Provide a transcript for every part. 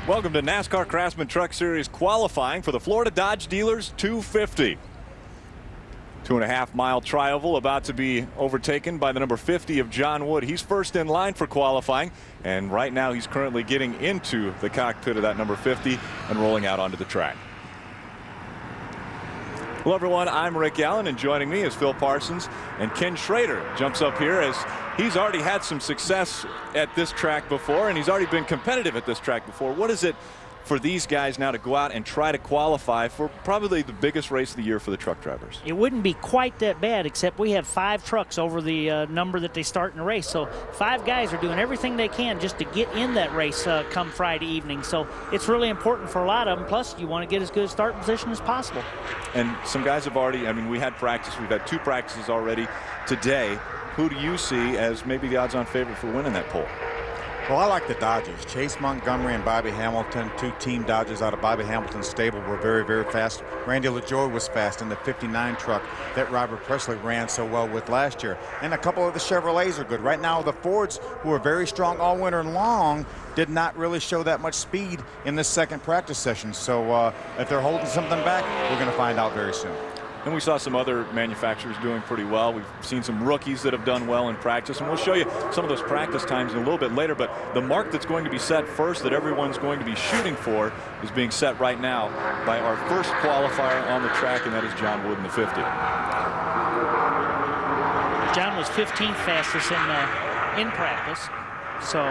Welcome to NASCAR Craftsman Truck Series qualifying for the Florida Dodge Dealers 250. 2.5-mile tri-oval about to be overtaken by the number 50 of John Wood. He's first in line for qualifying, and right now he's currently getting into the cockpit of that number 50 and rolling out onto the track. Hello everyone, I'm Rick Allen, and joining me is Phil Parsons, and Ken Schrader jumps up here as he's already had some success at this track before, and he's already been competitive at this track before. What is it for these guys now to go out and try to qualify for probably the biggest race of the year for the truck drivers? It wouldn't be quite that bad, except we have 5 trucks over the number that they start in the race. So 5 guys are doing everything they can just to get in that race come Friday evening. So it's really important for a lot of them. Plus, you want to get as good a starting position as possible. And some guys have already, we had practice. We've had 2 practices already today. Who do you see as maybe the odds-on favorite for winning that pole? Well, I like the Dodgers. Chase Montgomery and Bobby Hamilton, 2 team Dodgers out of Bobby Hamilton's stable, were very, very fast. Randy LaJoie was fast in the 59 truck that Robert Presley ran so well with last year. And a couple of the Chevrolets are good. Right now, the Fords, who are very strong all winter long, did not really show that much speed in this second practice session. So if they're holding something back, we're going to find out very soon. And we saw some other manufacturers doing pretty well. We've seen some rookies that have done well in practice, and we'll show you some of those practice times in a little bit later. But the mark that's going to be set first, that everyone's going to be shooting for, is being set right now by our first qualifier on the track, and that is John Wood in the 50. John was 15th fastest in practice, so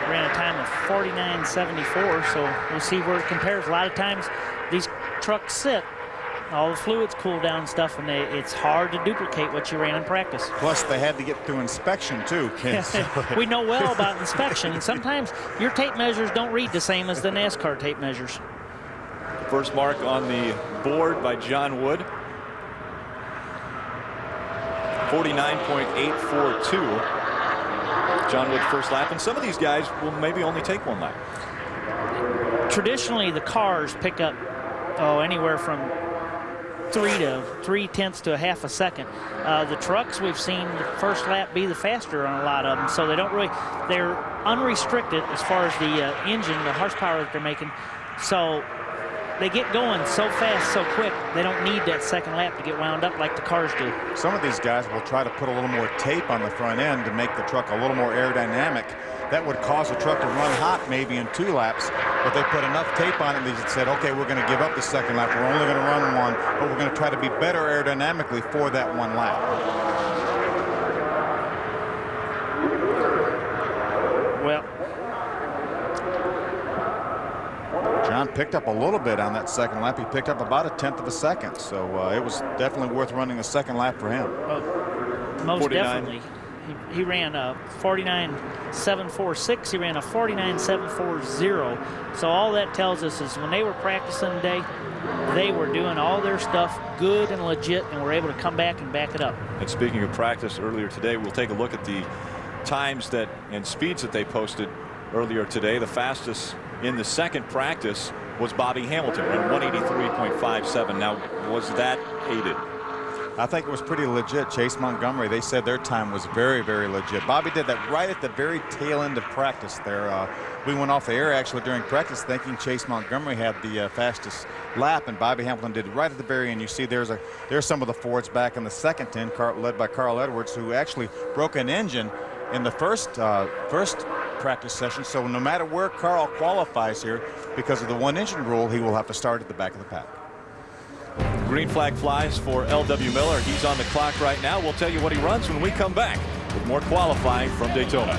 ran a time of 49.74. So we'll see where it compares. A lot of times these trucks sit, all the fluids cool down and stuff, and it's hard to duplicate what you ran in practice. Plus, they had to get through inspection, too, Ken. We know well about inspection, and sometimes your tape measures don't read the same as the NASCAR tape measures. First mark on the board by John Wood. 49.842. John Wood's first lap, and some of these guys will maybe only take 1 lap. Traditionally, the cars pick up anywhere from 3/3 to a half a second. The trucks, we've seen the first lap be the faster on a lot of them, so they're unrestricted as far as the engine, the horsepower that they're making. So they get going so fast, so quick, they don't need that second lap to get wound up like the cars do. Some of these guys will try to put a little more tape on the front end to make the truck a little more aerodynamic. That would cause the truck to run hot maybe in 2 laps, but they put enough tape on it and they said, okay, we're going to give up the second lap. We're only going to run 1, but we're going to try to be better aerodynamically for that 1 lap. Well, John picked up a little bit on that second lap. He picked up about 1/10 of a second, so it was definitely worth running a second lap for him. Most 49. definitely. He ran a 49.746. He ran a 49.740. So all that tells us is when they were practicing today, they were doing all their stuff good and legit, and were able to come back and back it up. And speaking of practice earlier today, we'll take a look at the times and speeds that they posted earlier today. The fastest in the second practice was Bobby Hamilton, ran 183.57. Now, was that aided? I think it was pretty legit. Chase Montgomery, they said their time was very, very legit. Bobby did that right at the very tail end of practice there. We went off the air actually during practice thinking Chase Montgomery had the fastest lap, and Bobby Hamilton did right at the very end. You see there's some of the Fords back in the second 10, led by Carl Edwards, who actually broke an engine in the first practice session. So no matter where Carl qualifies here, because of the 1-engine rule, he will have to start at the back of the pack. Green flag flies for L.W. Miller. He's on the clock right now. We'll tell you what he runs when we come back with more qualifying from Daytona.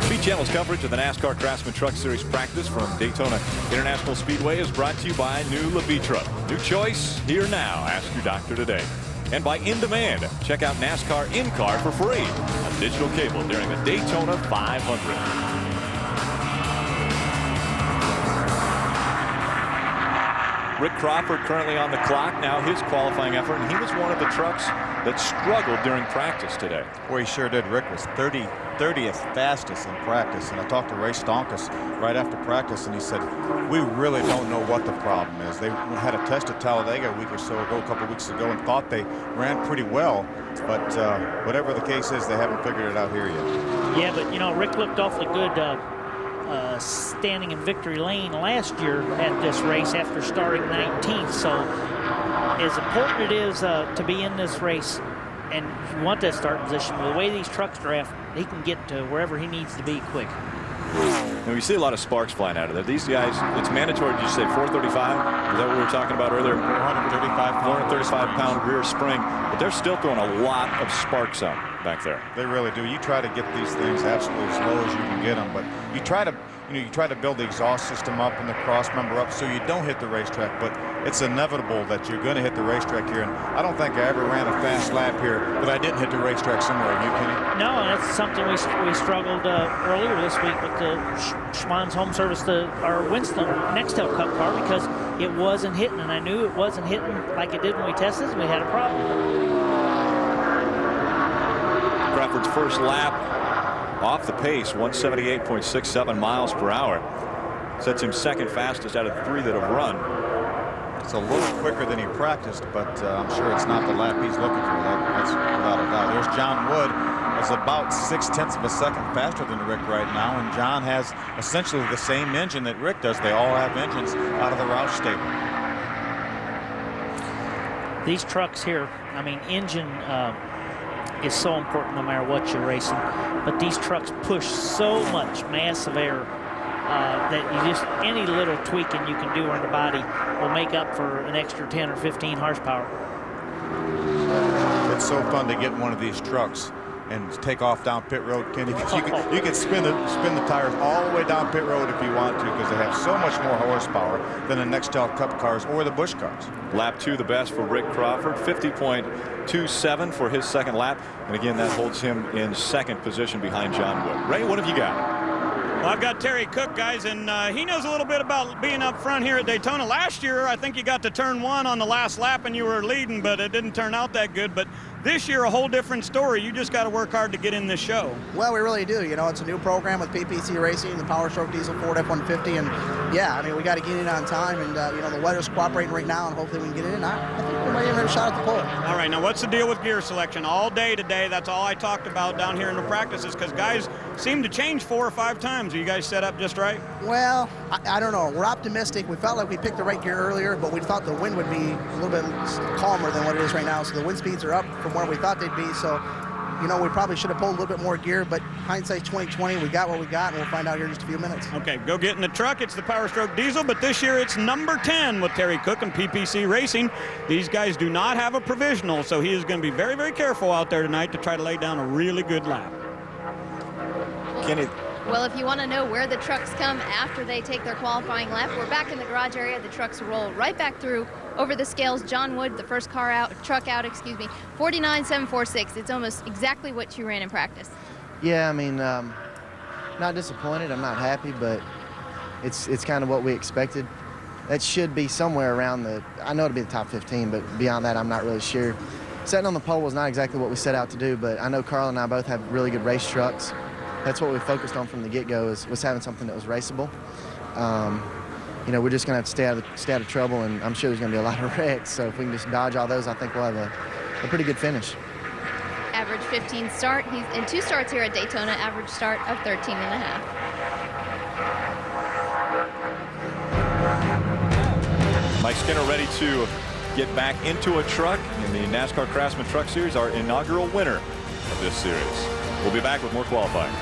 Speed Channel's coverage of the NASCAR Craftsman Truck Series practice from Daytona International Speedway is brought to you by New Levitra. New choice, here now. Ask your doctor today. And by In Demand. Check out NASCAR In-Car for free on digital cable during the Daytona 500. 1, Rick Crawford currently on the clock. Now his qualifying effort, and he was one of the trucks that struggled during practice today. Well, he sure did. Rick was 30th fastest in practice, and I talked to Ray Stonkus right after practice, and he said, we really don't know what the problem is. They had a test at Talladega a week or so ago, a couple weeks ago, and thought they ran pretty well, but whatever the case is, they haven't figured it out here yet. Yeah, but, you know, Rick looked awfully good standing in victory lane last year at this race after starting 19th. So as important it is to be in this race, and you want that start position, the way these trucks draft, he can get to wherever he needs to be quick. Now, you see a lot of sparks flying out of there. These guys, it's mandatory. Did you say 435? Is that what we were talking about earlier? 435-pound rear spring, but they're still throwing a lot of sparks out back there. They really do. You try to get these things absolutely as low as you can get them, but you try to build the exhaust system up and the cross member up so you don't hit the racetrack, but it's inevitable that you're going to hit the racetrack here. And I don't think I ever ran a fast lap here that I didn't hit the racetrack somewhere. You, Kenny? No, and that's something we struggled earlier this week with the Schwann's Home Service, our Winston Nextel Cup car, because it wasn't hitting, and I knew it wasn't hitting like it did when we tested, and we had a problem. Crawford's first lap off the pace, 178.67 miles per hour. Sets him second fastest out of the 3 that have run. It's a little quicker than he practiced, but I'm sure it's not the lap he's looking for. That's without a doubt. There's John Wood, is about 0.6 of a second faster than Rick right now, and John has essentially the same engine that Rick does. They all have engines out of the Roush stable. These trucks here, I mean, engine is so important no matter what you're racing, but these trucks push so much mass of air that you just, any little tweaking you can do on the body will make up for an extra 10 or 15 horsepower. It's so fun to get one of these trucks and take off down pit road, Kenny, because you can spin the tires all the way down pit road if you want to, because they have so much more horsepower than the Nextel Cup cars or the Busch cars. Lap 2 the best for Rick Crawford, 50.27 for his second lap, and again that holds him in second position behind John Wood. Ray, what have you got? Well, I've got Terry Cook, guys, and he knows a little bit about being up front here at Daytona. Last year, I think you got to turn 1 on the last lap and you were leading, but it didn't turn out that good. But this year, a whole different story. You just got to work hard to get in this show. Well, we really do. You know, it's a new program with PPC Racing, the Power Stroke Diesel Ford F-150, and yeah, I mean, we got to get in on time, and you know, the weather's cooperating right now, and hopefully we can get in. I think we might even have a shot at the pole. All right, now what's the deal with gear selection? All day today, that's all I talked about down here in the practices, because guys seem to change 4 or 5 times. Are you guys set up just right? Well, I don't know. We're optimistic. We felt like we picked the right gear earlier, but we thought the wind would be a little bit calmer than what it is right now, so the wind speeds are up from where we thought they'd be. So, you know, we probably should have pulled a little bit more gear, but hindsight's 20/20. We got what we got, and we'll find out here in just a few minutes. Okay, go get in the truck. It's the Power Stroke Diesel, but this year it's number 10 with Terry Cook and PPC Racing. These guys do not have a provisional, so he is going to be very, very careful out there tonight to try to lay down a really good lap. Kenny. Well, if you want to know where the trucks come after they take their qualifying lap, we're back in the garage area. The trucks roll right back through over the scales. John Wood, the first truck out, 49.746. It's almost exactly what you ran in practice. Yeah, I mean, not disappointed. I'm not happy, but it's kind of what we expected. That should be somewhere around I know it'll be the top 15, but beyond that, I'm not really sure. Setting on the pole was not exactly what we set out to do, but I know Carl and I both have really good race trucks. That's what we focused on from the get-go, was having something that was raceable. You know, we're just going to have to stay out of trouble, and I'm sure there's going to be a lot of wrecks. So if we can just dodge all those, I think we'll have a pretty good finish. Average 15 start. He's in 2 starts here at Daytona. Average start of 13.5. Mike Skinner ready to get back into a truck in the NASCAR Craftsman Truck Series, our inaugural winner of this series. We'll be back with more qualifying.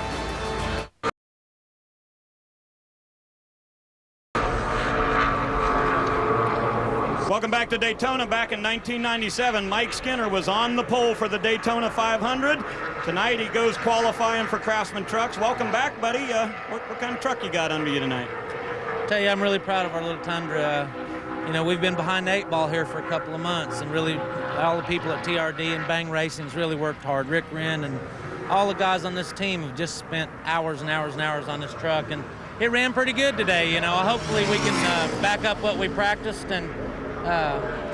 Welcome back to Daytona. Back in 1997, Mike Skinner was on the pole for the Daytona 500. Tonight he goes qualifying for Craftsman Trucks. Welcome back, buddy. What kind of truck you got under you tonight? I tell you, I'm really proud of our little Tundra. You know, we've been behind the 8 ball here for a couple of months, and really all the people at TRD and Bang Racing's really worked hard. Rick Wren and all the guys on this team have just spent hours and hours and hours on this truck, and it ran pretty good today. You know, hopefully we can back up what we practiced and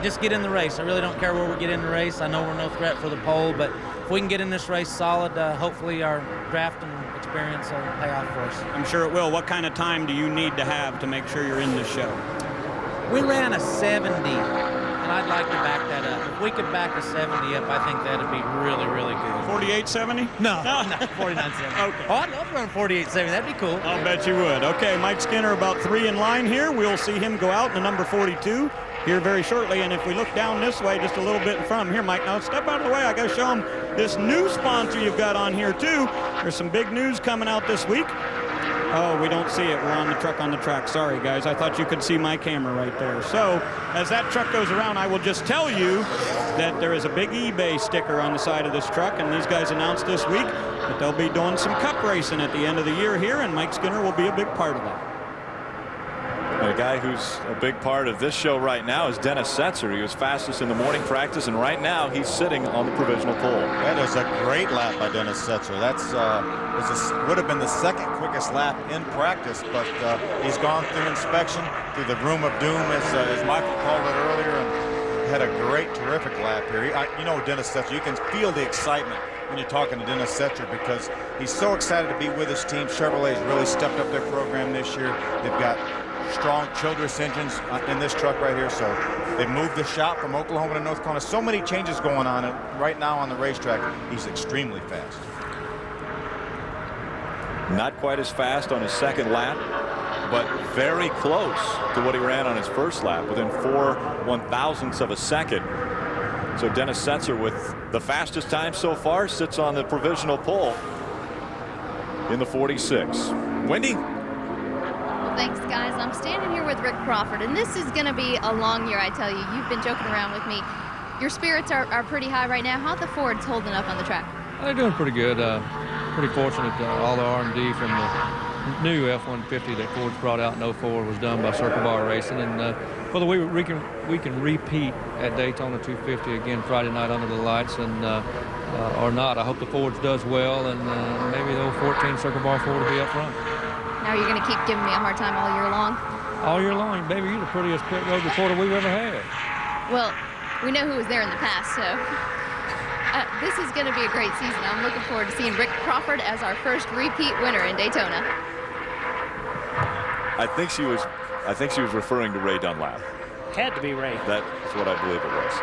just get in the race. I really don't care where we get in the race. I know we're no threat for the pole, but if we can get in this race solid, hopefully our draft and experience will pay off for us. I'm sure it will. What kind of time do you need to have to make sure you're in the show? We ran a 70, and I'd like to back that up. If we could back a 70 up, I think that'd be really, really good. 48.70? No, 49.70. Okay. Oh, I'd love to run 48.70. That'd be cool. I'll bet you would. Okay, Mike Skinner about 3 in line here. We'll see him go out in the number 42 here very shortly. And if we look down this way, just a little bit in front of him here, Mike, now step out of the way. I got to show him this new sponsor you've got on here, too. There's some big news coming out this week. Oh, we don't see it. We're on the truck on the track. Sorry, guys. I thought you could see my camera right there. So as that truck goes around, I will just tell you that there is a big eBay sticker on the side of this truck, and these guys announced this week that they'll be doing some cup racing at the end of the year here, and Mike Skinner will be a big part of that. And a guy who's a big part of this show right now is Dennis Setzer. He was fastest in the morning practice, and right now he's sitting on the provisional pole. That is a great lap by Dennis Setzer. That's would have been the second quickest lap in practice, but he's gone through inspection, through the room of doom, as Michael called it earlier, and had a great, terrific lap here. You know, Dennis Setzer, you can feel the excitement when you're talking to Dennis Setzer because he's so excited to be with his team. Chevrolet's really stepped up their program this year. They've got strong Childress engines in this truck right here, so they moved the shop from Oklahoma to North Carolina. So many changes going on, and right now on the racetrack, he's extremely fast. Not quite as fast on his second lap, but very close to what he ran on his first lap, within 4 1/1000ths of a second. So Dennis Setzer, with the fastest time so far, sits on the provisional pole in the 46. Wendy? Thanks, guys. I'm standing here with Rick Crawford, and this is going to be a long year, I tell you. You've been joking around with me. Your spirits are pretty high right now. How are the Fords holding up on the track? They're doing pretty good. Pretty fortunate. All the R&D from the new F-150 that Ford's brought out in 04 was done by Circle Bar Racing, and whether we can repeat at Daytona 250 again Friday night under the lights and or not, I hope the Fords does well, and maybe the 14 Circle Bar Ford will be up front. Now you're going to keep giving me a hard time all year long? All year long, baby. You're the prettiest pit road reporter we've ever had. Well, we know who was there in the past, so this is going to be a great season. I'm looking forward to seeing Rick Crawford as our first repeat winner in Daytona. I think she was referring to Ray Dunlap. Had to be Ray. That's what I believe it was.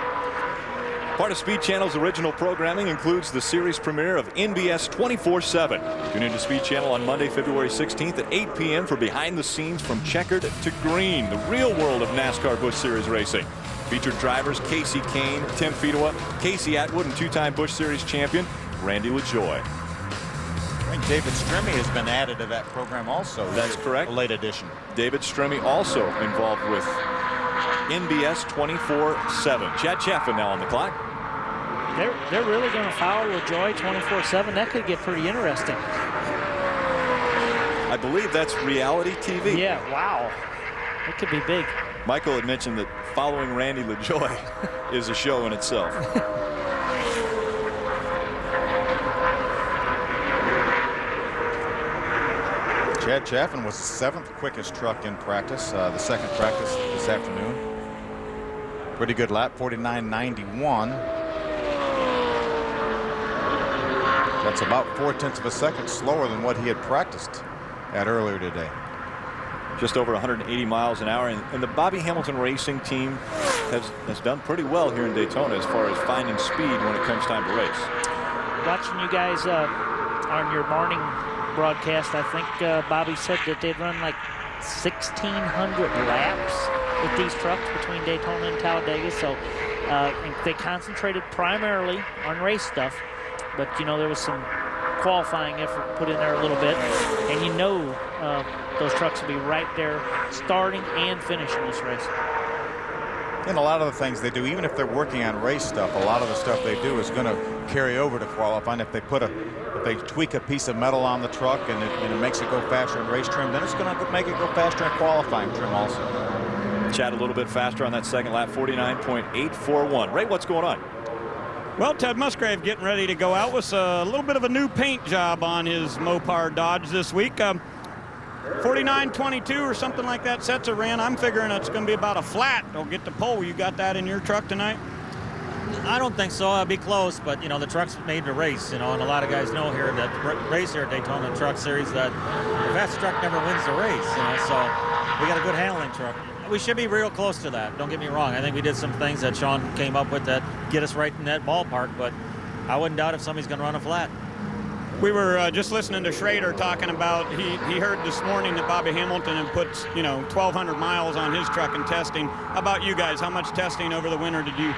Part of Speed Channel's original programming includes the series premiere of NBS 24/7. Tune into Speed Channel on Monday, February 16th at 8 p.m. for behind the scenes from checkered to green, the real world of NASCAR Busch Series racing. Featured drivers Casey Kane, Tim Fedewa, Casey Atwood, and two-time Busch Series champion Randy LaJoie. I think David Stremme has been added to that program also. That's correct. A late addition. David Stremme also involved with NBS 24/7. Chad Chaffin now on the clock. They're really going to follow LaJoie 24/7. That could get pretty interesting. I believe that's reality TV. Yeah, wow. It could be big. Michael had mentioned that following Randy LaJoie is a show in itself. Chad Chaffin was the 7th quickest truck in practice, the second practice this afternoon. Pretty good lap, 49.91. That's about 4/10 of a second slower than what he had practiced at earlier today. Just over 180 miles an hour, and the Bobby Hamilton Racing team has done pretty well here in Daytona as far as finding speed when it comes time to race. Watching you guys on your morning broadcast, I think Bobby said that they'd run like 1,600 laps with these trucks between Daytona and Talladega. So they concentrated primarily on race stuff, but you know there was some qualifying effort put in there a little bit, and you know those trucks will be right there starting and finishing this race. And a lot of the things they do, even if they're working on race stuff, a lot of the stuff they do is going to carry over to qualifying. If they tweak a piece of metal on the truck and it makes it go faster in race trim, then it's going to make it go faster in qualifying trim also. Chad a little bit faster on that second lap, 49.841. Ray, what's going on? Well, Ted Musgrave getting ready to go out with a little bit of a new paint job on his Mopar Dodge this week. 49.22 or something like that Setzer ran. I'm figuring it's going to be about a flat. They'll get the pole. You got that in your truck tonight? I don't think so. I'll be close, but you know the truck's made to race, you know, and a lot of guys know here that race here at Daytona Truck Series that the fastest truck never wins the race, you know. So we got a good handling truck. We should be real close to that. Don't get me wrong. I think we did some things that Sean came up with that get us right in that ballpark, but I wouldn't doubt if somebody's going to run a flat. We were just listening to Schrader talking about he heard this morning that Bobby Hamilton had put 1,200 miles on his truck in testing. How about you guys? How much testing over the winter did you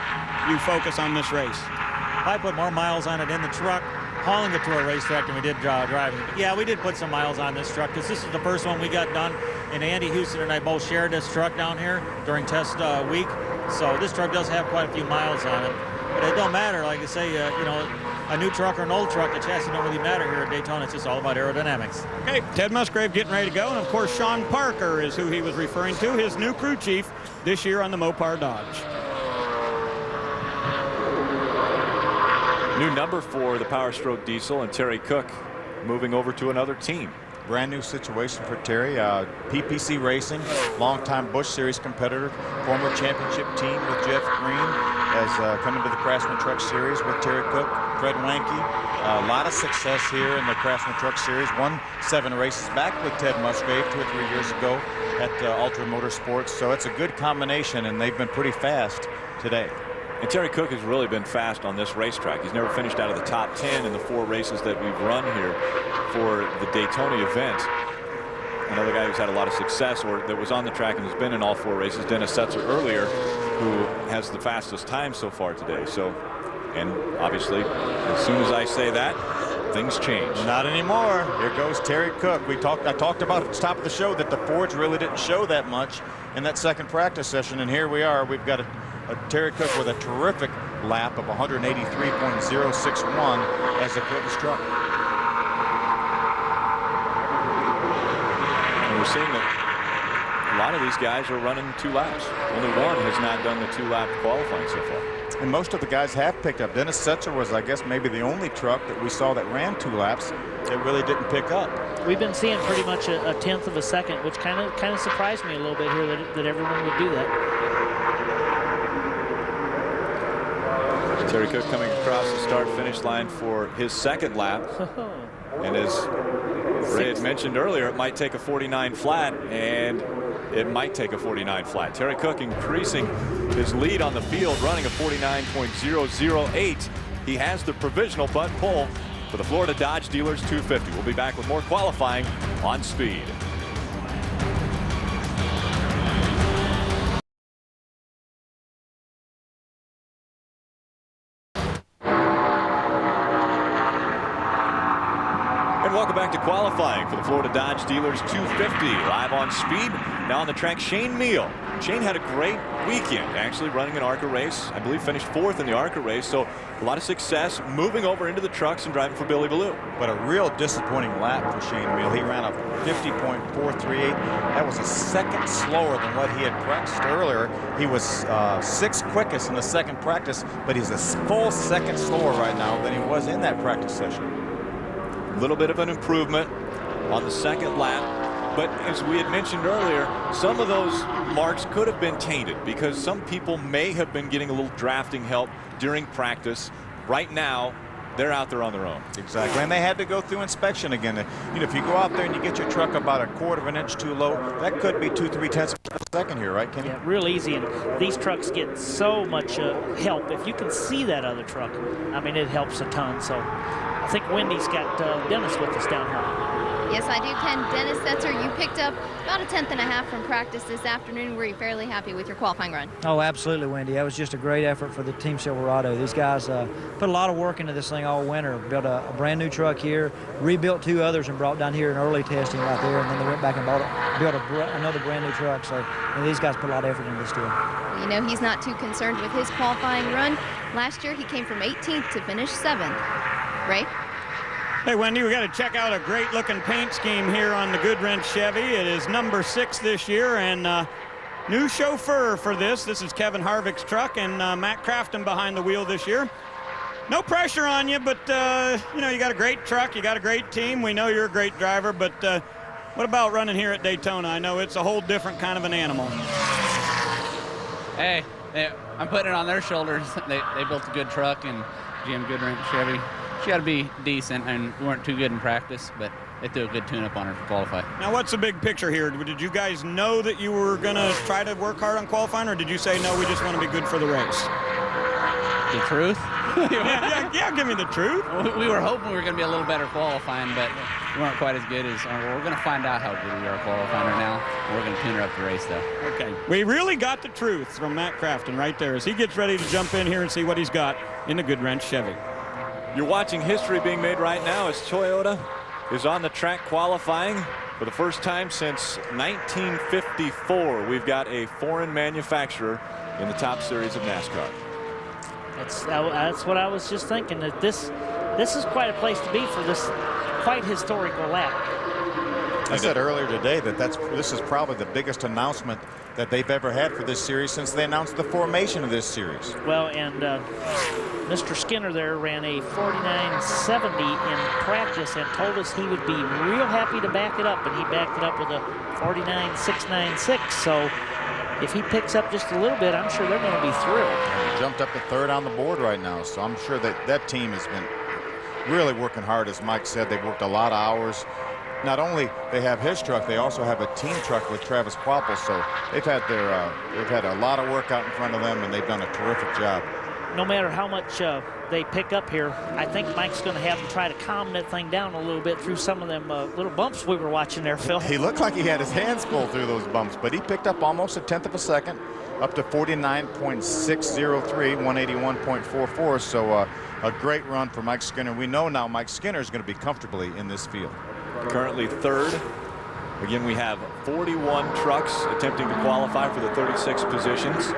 focus on this race? I put more miles on it in the truck, hauling it to a racetrack than we did driving. But yeah, we did put some miles on this truck because this is the first one we got done. And Andy Houston and I both shared this truck down here during test week. So this truck does have quite a few miles on it. But it don't matter. Like I say, a new truck or an old truck, the chassis don't really matter here at Daytona. It's just all about aerodynamics. Okay, Ted Musgrave getting ready to go. And, of course, Sean Parker is who he was referring to, his new crew chief this year on the Mopar Dodge. New number for the Power Stroke Diesel, and Terry Cook moving over to another team. Brand new situation for Terry. PPC Racing, longtime Busch Series competitor, former championship team with Jeff Green, has come into the Craftsman Truck Series with Terry Cook, Fred Wanke. A lot of success here in the Craftsman Truck Series. Won 7 races back with Ted Musgrave 2 or 3 years ago at Ultra Motorsports. So it's a good combination, and they've been pretty fast today. And Terry Cook has really been fast on this racetrack. He's never finished out of the top 10 in the 4 races that we've run here for the Daytona event. Another guy who's had a lot of success or that was on the track and has been in all 4 races, Dennis Setzer earlier, who has the fastest time so far today. So, and obviously, as soon as I say that, things change. Not anymore. Here goes Terry Cook. I talked about at the top of the show that the Fords really didn't show that much in that second practice session, and here we are. We've got a Terry Cook with a terrific lap of 183.061 as the quickest truck. And we're seeing that a lot of these guys are running 2 laps. Only one has not done the 2-lap qualifying so far. And most of the guys have picked up. Dennis Setzer was, I guess, maybe the only truck that we saw that ran 2 laps that really didn't pick up. We've been seeing pretty much a tenth of a second, which kind of surprised me a little bit here that everyone would do that. Terry Cook coming across the start-finish line for his second lap. And as Ray had mentioned earlier, it might take a 49 flat, and it might take a 49 flat. Terry Cook increasing his lead on the field, running a 49.008. He has the provisional butt pole for the Florida Dodge Dealers 250. We'll be back with more qualifying on Speed. Welcome back to qualifying for the Florida Dodge Dealers 250. Live on Speed. Now on the track, Shane Meal. Shane had a great weekend, actually running an ARCA race. I believe finished 4th in the ARCA race. So a lot of success moving over into the trucks and driving for Billy Ballou. But a real disappointing lap for Shane Meal. He ran a 50.438. That was a second slower than what he had practiced earlier. He was 6th quickest in the second practice, but he's a full second slower right now than he was in that practice session. Little bit of an improvement on the second lap, but as we had mentioned earlier, some of those marks could have been tainted because some people may have been getting a little drafting help during practice. Right now, they're out there on their own. Exactly, and they had to go through inspection again. You know, if you go out there and you get your truck about 1/4 of an inch too low, that could be 2-3 tenths of a second here, right, Kenny? Yeah, real easy, and these trucks get so much help. If you can see that other truck, I mean, it helps a ton. So I think Wendy's got Dennis with us down here. Yes, I do, Ken. Dennis Setzer, you picked up about 1.5 tenths from practice this afternoon. Were you fairly happy with your qualifying run? Oh, absolutely, Wendy. That was just a great effort for the Team Silverado. These guys put a lot of work into this thing all winter. Built a brand new truck here, rebuilt 2 others and brought down here in early testing right there, and then they went back and built another brand new truck. So these guys put a lot of effort into this deal. Well, you know, he's not too concerned with his qualifying run. Last year, he came from 18th to finish 7th. Ray? Hey, Wendy, we got to check out a great-looking paint scheme here on the Goodwrench Chevy. It is number 6 this year, and new chauffeur for this. This is Kevin Harvick's truck, and Matt Crafton behind the wheel this year. No pressure on you, but, you know, you got a great truck. You got a great team. We know you're a great driver, but What about running here at Daytona? I know it's a whole different kind of an animal. Hey, I'm putting it on their shoulders. They built a good truck, and GM Goodwrench Chevy. She got to be decent, and we weren't too good in practice, but they threw a good tune-up on her to qualify. Now, what's the big picture here? Did you guys know that you were going to try to work hard on qualifying, or did you say, no, we just want to be good for the race? The truth? yeah, give me the truth. We were hoping we were going to be a little better qualifying, but we weren't quite as good as. We're going to find out how good we are qualifying right now. We're going to tune her up the race, though. Okay. We really got the truth from Matt Crafton right there as he gets ready to jump in here and see what he's got in the Goodwrench Chevy. You're watching history being made right now as Toyota is on the track qualifying for the first time since 1954. We've got a foreign manufacturer in the top series of NASCAR. That's what I was just thinking, that this is quite a place to be for this quite historical lap. I said earlier today that this is probably the biggest announcement that they've ever had for this series since they announced the formation of this series. Well, and Mr. Skinner there ran a 49.70 in practice and told us he would be real happy to back it up, and he backed it up with a 49.696. So if he picks up just a little bit, I'm sure they're going to be thrilled. He jumped up to third on the board right now, so I'm sure that team has been really working hard. As Mike said, they've worked a lot of hours. Not only they have his truck, they also have a team truck with Travis Kvapil, so they've had a lot of work out in front of them, and they've done a terrific job. No matter how much they pick up here, I think Mike's going to have them try to calm that thing down a little bit through some of them little bumps we were watching there, Phil. He looked like he had his hands full through those bumps, but he picked up almost a tenth of a second, up to 49.603, 181.44. So a great run for Mike Skinner. We know now Mike Skinner is going to be comfortably in this field. Currently third. Again, we have 41 trucks attempting to qualify for the 36 positions.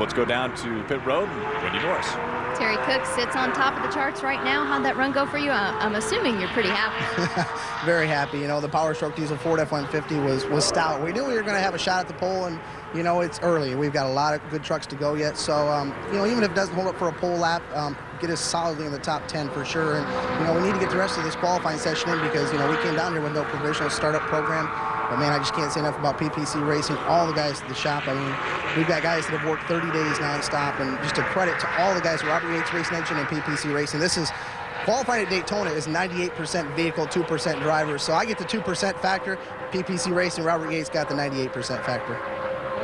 Let's go down to pit road. Wendy Norris. Terry Cook sits on top of the charts right now. How'd that run go for you? I'm assuming you're pretty happy. Very happy. You know, the Power Stroke Diesel Ford F-150 was stout. We knew we were going to have a shot at the pole, and you know, it's early. We've got a lot of good trucks to go yet. So, you know, even if it doesn't hold up for a pole lap, get us solidly in the top 10 for sure. And, you know, we need to get the rest of this qualifying session in because, you know, we came down here with no provisional startup program. But, man, I just can't say enough about PPC Racing, all the guys at the shop. I mean, we've got guys that have worked 30 days nonstop. And just a credit to all the guys at Robert Yates Racing Engine and PPC Racing. This is qualifying at Daytona is 98% vehicle, 2% driver. So I get the 2% factor. PPC Racing, Robert Yates got the 98% factor.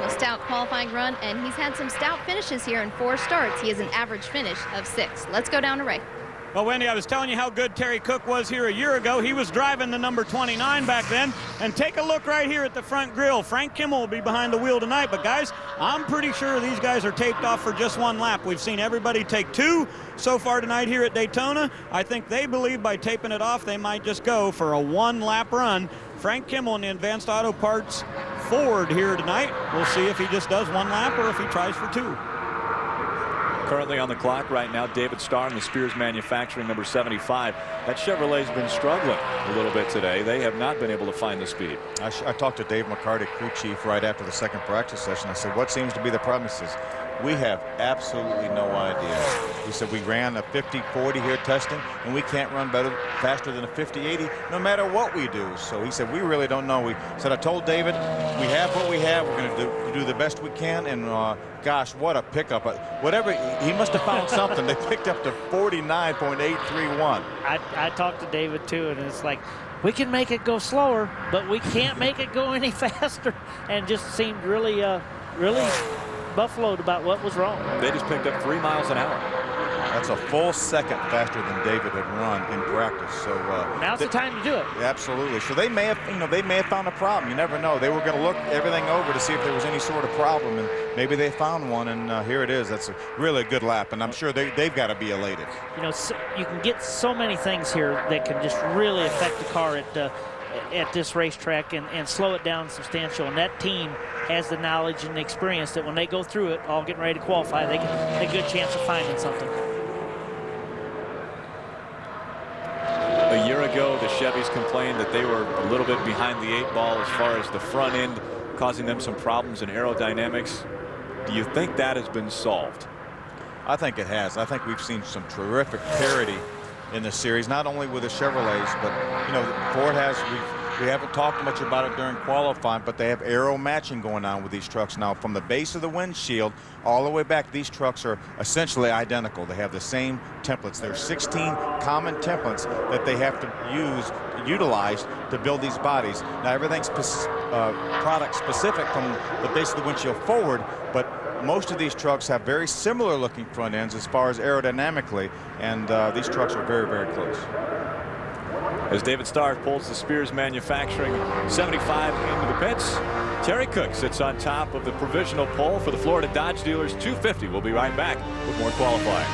A stout qualifying run, and he's had some stout finishes here in 4 starts. He has an average finish of 6. Let's go down to Ray. Well, Wendy, I was telling you how good Terry Cook was here a year ago. He was driving the number 29 back then. And take a look right here at the front grille. Frank Kimmel will be behind the wheel tonight. But, guys, I'm pretty sure these guys are taped off for just 1 lap. We've seen everybody take 2 so far tonight here at Daytona. I think they believe by taping it off, they might just go for a 1-lap run. Frank Kimmel in the Advanced Auto Parts Ford here tonight. We'll see if he just does 1 lap or if he tries for 2. Currently on the clock right now, David Starr in the Spears Manufacturing number 75. That Chevrolet's been struggling a little bit today. They have not been able to find the speed. I talked to Dave McCarty, crew chief, right after the second practice session. I said, what seems to be the problem? He says, we have absolutely no idea. He said, we ran a 50-40 here testing, and we can't run faster than a 50-80 no matter what we do. So he said, we really don't know. We said, I told David, we have what we have. We're going to do the best we can. And gosh, what a pickup. Whatever, he must have found something. They picked up to 49.831. I talked to David, too, and it's like, we can make it go slower, but we can't make it go any faster. And just seemed really, really buffaloed about what was wrong. They just picked up 3 miles an hour. That's a full second faster than David had run in practice. So now's the time to do it. Absolutely. So they may have, they may have found a problem. You never know. They were going to look everything over to see if there was any sort of problem, and maybe they found one. And here it is. That's a really good lap, and I'm sure they've got to be elated. You know, so you can get so many things here that can just really affect the car at this racetrack and slow it down substantial. And that team has the knowledge and the experience that when they go through it, all getting ready to qualify, they get a good chance of finding something. A year ago, the Chevys complained that they were a little bit behind the 8 ball as far as the front end, causing them some problems in aerodynamics. Do you think that has been solved? I think it has. I think we've seen some terrific parity in the series, not only with the Chevrolets, but, you know, Ford has, we haven't talked much about it during qualifying, but they have aero matching going on with these trucks now. From the base of the windshield all the way back, these trucks are essentially identical. They have the same templates. There's 16 common templates that they have to utilize to build these bodies. Now, everything's product specific from the base of the windshield forward, but most of these trucks have very similar looking front ends as far as aerodynamically, and these trucks are very, very close. As David Starr pulls the Spears Manufacturing 75 into the pits, Terry Cook sits on top of the provisional pole for the Florida Dodge Dealers 250. We'll be right back with more qualifying.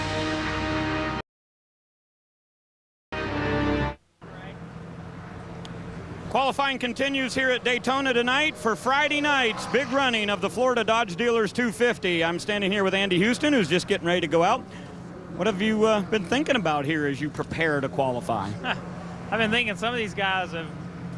Qualifying continues here at Daytona tonight for Friday night's big running of the Florida Dodge Dealers 250. I'm standing here with Andy Houston, who's just getting ready to go out. What have you been thinking about here as you prepare to qualify? I've been thinking some of these guys have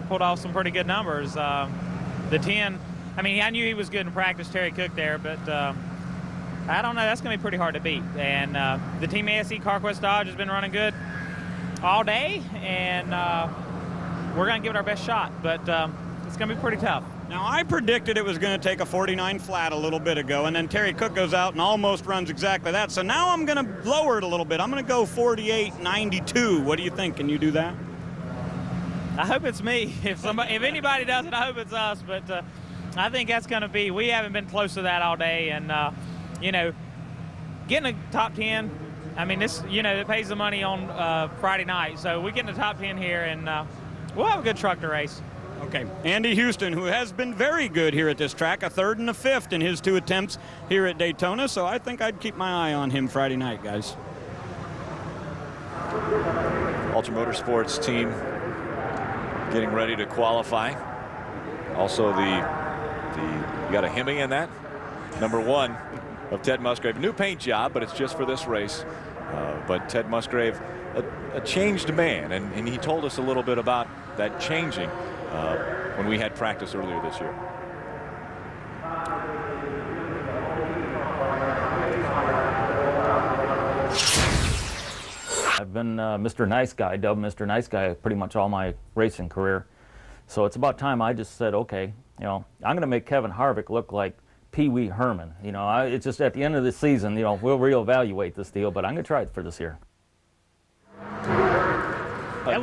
pulled off some pretty good numbers. The 10, I mean, I knew he was good in practice, Terry Cook there, but I don't know. That's going to be pretty hard to beat. And the Team ASE CarQuest Dodge has been running good all day, and we're going to give it our best shot, but it's going to be pretty tough. Now, I predicted it was going to take a 49 flat a little bit ago, and then Terry Cook goes out and almost runs exactly that. So now I'm going to lower it a little bit. I'm going to go 48.92. What do you think? Can you do that? I hope it's me. If anybody does it, I hope it's us. But I think that's going to be. We haven't been close to that all day, and you know, getting a top 10. I mean, this, you know, it pays the money on Friday night. So we get in the top 10 here, and we'll have a good truck to race. Okay, Andy Houston, who has been very good here at this track, a 3rd and a 5th in his 2 attempts here at Daytona. So I think I'd keep my eye on him Friday night, guys. Ultra Motorsports team getting ready to qualify. Also, you got a Hemi in that. Number 1 of Ted Musgrave. New paint job, but it's just for this race. But Ted Musgrave, a changed man, and he told us a little bit about that changing when we had practice earlier this year. I've been Mr. Nice Guy, dubbed Mr. Nice Guy pretty much all my racing career. So it's about time I just said, okay, you know, I'm going to make Kevin Harvick look like Pee Wee Herman. You know, it's just at the end of the season, you know, we'll reevaluate this deal, but I'm going to try it for this year. A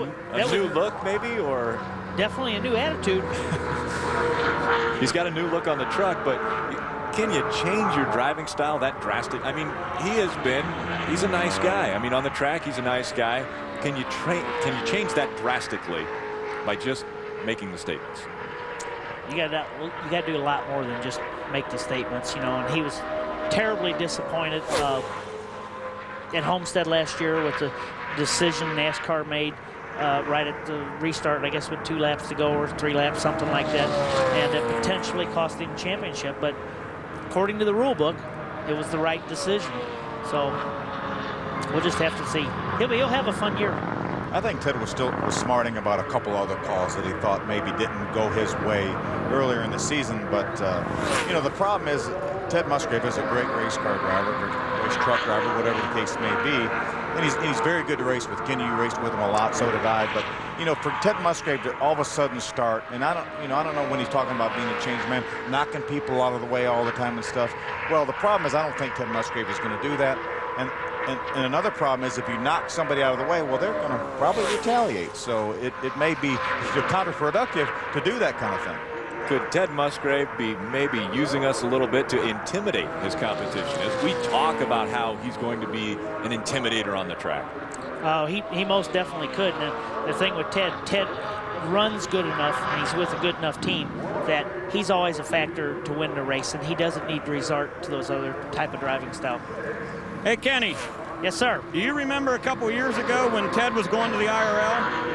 new look, maybe, or? Definitely a new attitude. He's got a new look on the truck, but can you change your driving style that drastic? I mean, he's a nice guy. I mean, on the track, he's a nice guy. Can you change that drastically by just making the statements? You got to do a lot more than just make the statements, you know. And he was terribly disappointed at Homestead last year with the decision NASCAR made right at the restart, I guess with 2 laps to go or 3 laps, something like that, and it potentially cost him the championship. But according to the rule book, it was the right decision. So we'll just have to see. He'll have a fun year. I think Ted was smarting about a couple other calls that he thought maybe didn't go his way earlier in the season. But you know, the problem is Ted Musgrave is a great race car driver, race truck driver, whatever the case may be, and he's very good to race with. Kenny, you raced with him a lot, so did I. But you know, for Ted Musgrave to all of a sudden start, and I don't know when he's talking about being a changed man, knocking people out of the way all the time and stuff. Well, the problem is I don't think Ted Musgrave is going to do that. And another problem is if you knock somebody out of the way, well, they're going to probably retaliate. So it may be counterproductive to do that kind of thing. Could Ted Musgrave be maybe using us a little bit to intimidate his competition as we talk about how he's going to be an intimidator on the track? Oh, he most definitely could. And the thing with Ted runs good enough, and he's with a good enough team that he's always a factor to win the race, and he doesn't need to resort to those other type of driving style. Hey, Kenny. Yes, sir. Do you remember a couple years ago when Ted was going to the IRL?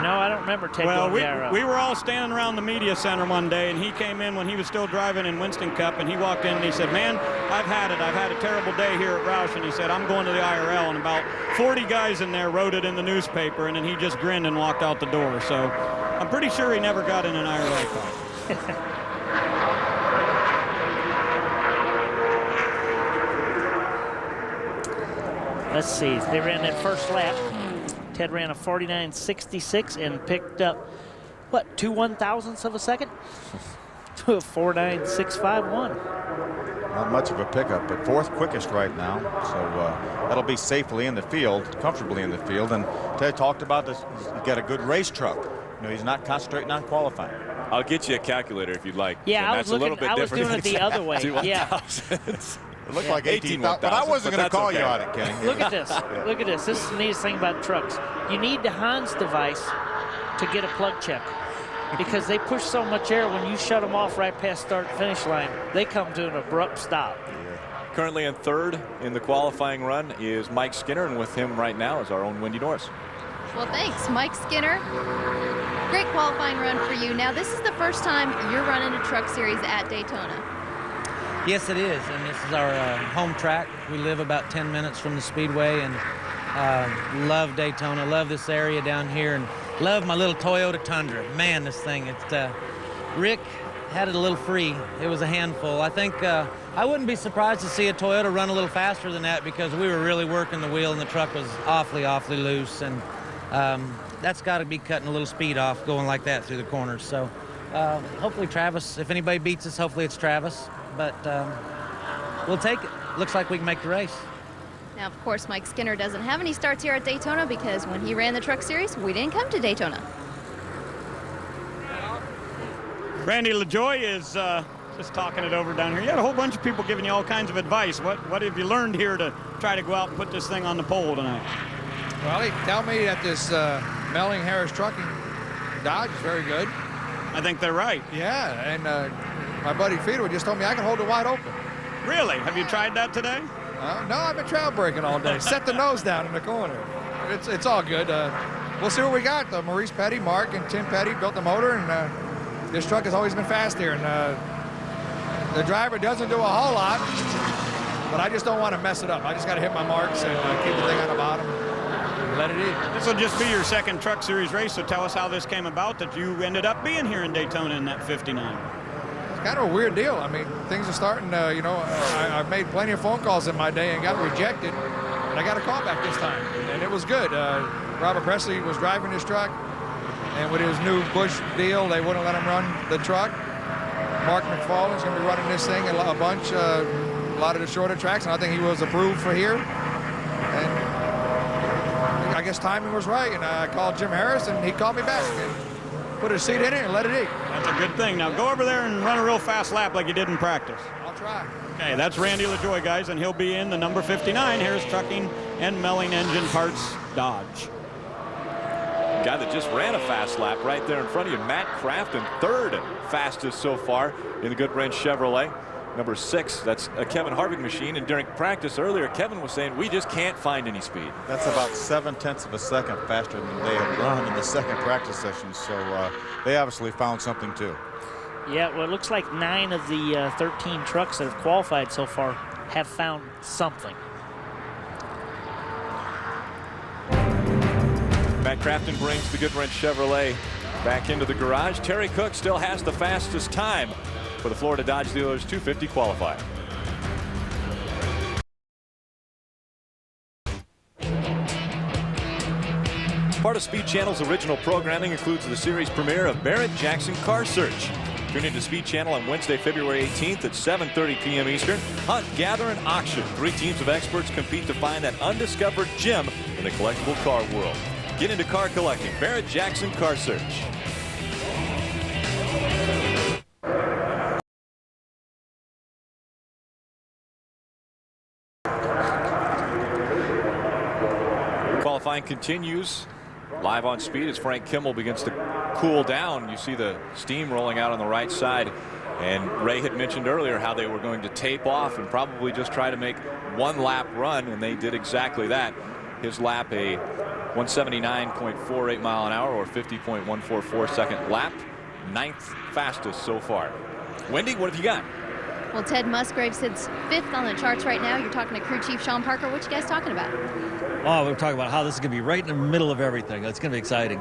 No, I don't remember Ted going to the IRL. We were all standing around the media center one day, and he came in when he was still driving in Winston Cup, and he walked in and he said, man, I've had it. I've had a terrible day here at Roush, and he said, I'm going to the IRL. And about 40 guys in there wrote it in the newspaper, and then he just grinned and walked out the door. So I'm pretty sure he never got in an IRL car. let's see, they ran that first lap. Ted ran a 49.66 and picked up, what, 2 1/1000ths of a second? To a 4.9651. Not much of a pickup, but 4th quickest right now. So that'll be safely in the field, comfortably in the field. And Ted talked about this. He's got a good race truck. You know, he's not concentrating on qualifying. I'll get you a calculator if you'd like. Yeah, and that's a little bit different. doing it the other way. Yeah. It looked like 18,000, but I wasn't going to call you on it, Kenny. Look at this. Look at this. This is the neatest thing about trucks. You need the Hans device to get a plug check because they push so much air when you shut them off right past start-finish line. They come to an abrupt stop. Currently in 3rd in the qualifying run is Mike Skinner, and with him right now is our own Wendy Norris. Well, thanks, Mike Skinner. Great qualifying run for you. Now, this is the first time you're running a truck series at Daytona. Yes, it is, and this is our home track. We live about 10 minutes from the Speedway, and love Daytona, love this area down here, and love my little Toyota Tundra. Man, this thing, Rick had it a little free. It was a handful. I think I wouldn't be surprised to see a Toyota run a little faster than that because we were really working the wheel and the truck was awfully, awfully loose, and that's got to be cutting a little speed off going like that through the corners. So hopefully Travis, if anybody beats us, hopefully it's Travis. But we'll take it. Looks like we can make the race. Now, of course, Mike Skinner doesn't have any starts here at Daytona because when he ran the truck series, we didn't come to Daytona. Randy LaJoie is just talking it over down here. You had a whole bunch of people giving you all kinds of advice. What have you learned here to try to go out and put this thing on the pole tonight? Well, they tell me that this Melling Harris Trucking Dodge is very good. I think they're right. Yeah, and my buddy Fiedler just told me I can hold it wide open. Really? Have you tried that today? No, I've been trail braking all day. Set the nose down in the corner. It's all good. We'll see what we got. Maurice Petty, Mark, and Tim Petty built the motor, and this truck has always been fast here. And the driver doesn't do a whole lot, but I just don't want to mess it up. I just got to hit my marks and keep the thing on the bottom and let it eat. This will just be your 2nd Truck Series race, so tell us how this came about that you ended up being here in Daytona in that 59. Kind of a weird deal. I mean, things are starting, I've made plenty of phone calls in my day and got rejected, and I got a call back this time, and it was good. Robert Presley was driving his truck, and with his new Busch deal, they wouldn't let him run the truck. Mark McFarland's going to be running this thing a bunch, a lot of the shorter tracks, and I think he was approved for here. And I guess timing was right, and I called Jim Harris, and he called me back and put a seat in it and let it eat. That's a good thing. Now go over there and run a real fast lap like you did in practice. I'll try. Okay, that's Randy LaJoie, guys, and he'll be in the number 59 Harris Trucking and Melling Engine Parts Dodge. Guy that just ran a fast lap right there in front of you, Matt Kraft, in 3rd fastest so far in the Goodwrench Chevrolet. Number 6, that's a Kevin Harvick machine, and during practice earlier, Kevin was saying we just can't find any speed. That's about 7/10 of a second faster than they had run in the 2nd practice session, so they obviously found something too. Yeah, well, it looks like 9 of the 13 trucks that have qualified so far have found something. Matt Crafton brings the Goodwrench Chevrolet back into the garage. Terry Cook still has the fastest time for the Florida Dodge Dealers 250 qualifier. Part of Speed Channel's original programming includes the series premiere of Barrett Jackson Car Search. Tune into Speed Channel on Wednesday, February 18th at 7:30 p.m. Eastern. Hunt, gather, and auction. 3 teams of experts compete to find that undiscovered gem in the collectible car world. Get into car collecting. Barrett Jackson Car Search. Qualifying continues live on Speed as Frank Kimmel begins to cool down. You see the steam rolling out on the right side, and Ray had mentioned earlier how they were going to tape off and probably just try to make 1 lap run, and they did exactly that. His lap, a 179.48 mile an hour or 50.144 second lap, 9th fastest so far. Wendy, what have you got? Well, Ted Musgrave sits 5th on the charts right now. You're talking to crew chief Sean Parker. What you guys talking about? Oh, we're talking about how this is going to be right in the middle of everything. It's going to be exciting.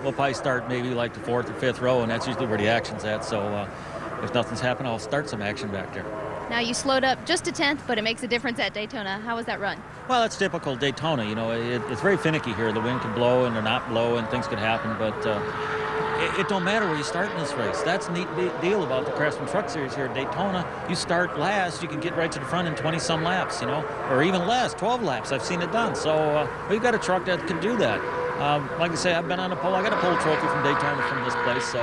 We'll probably start maybe like the 4th or 5th row, and that's usually where the action's at. So if nothing's happened, I'll start some action back there. Now you slowed up just a tenth, but it makes a difference at Daytona. How was that run? Well, it's typical Daytona. You know, it's very finicky here. The wind can blow and or not blow, and things could happen. But it don't matter where you start in this race. That's a neat deal about the Craftsman Truck Series here at Daytona. You start last, you can get right to the front in 20-some laps, you know, or even less, 12 laps. I've seen it done. So we've got a truck that can do that. Like I say, I've been on a pole. I got a pole trophy from Daytona from this place, so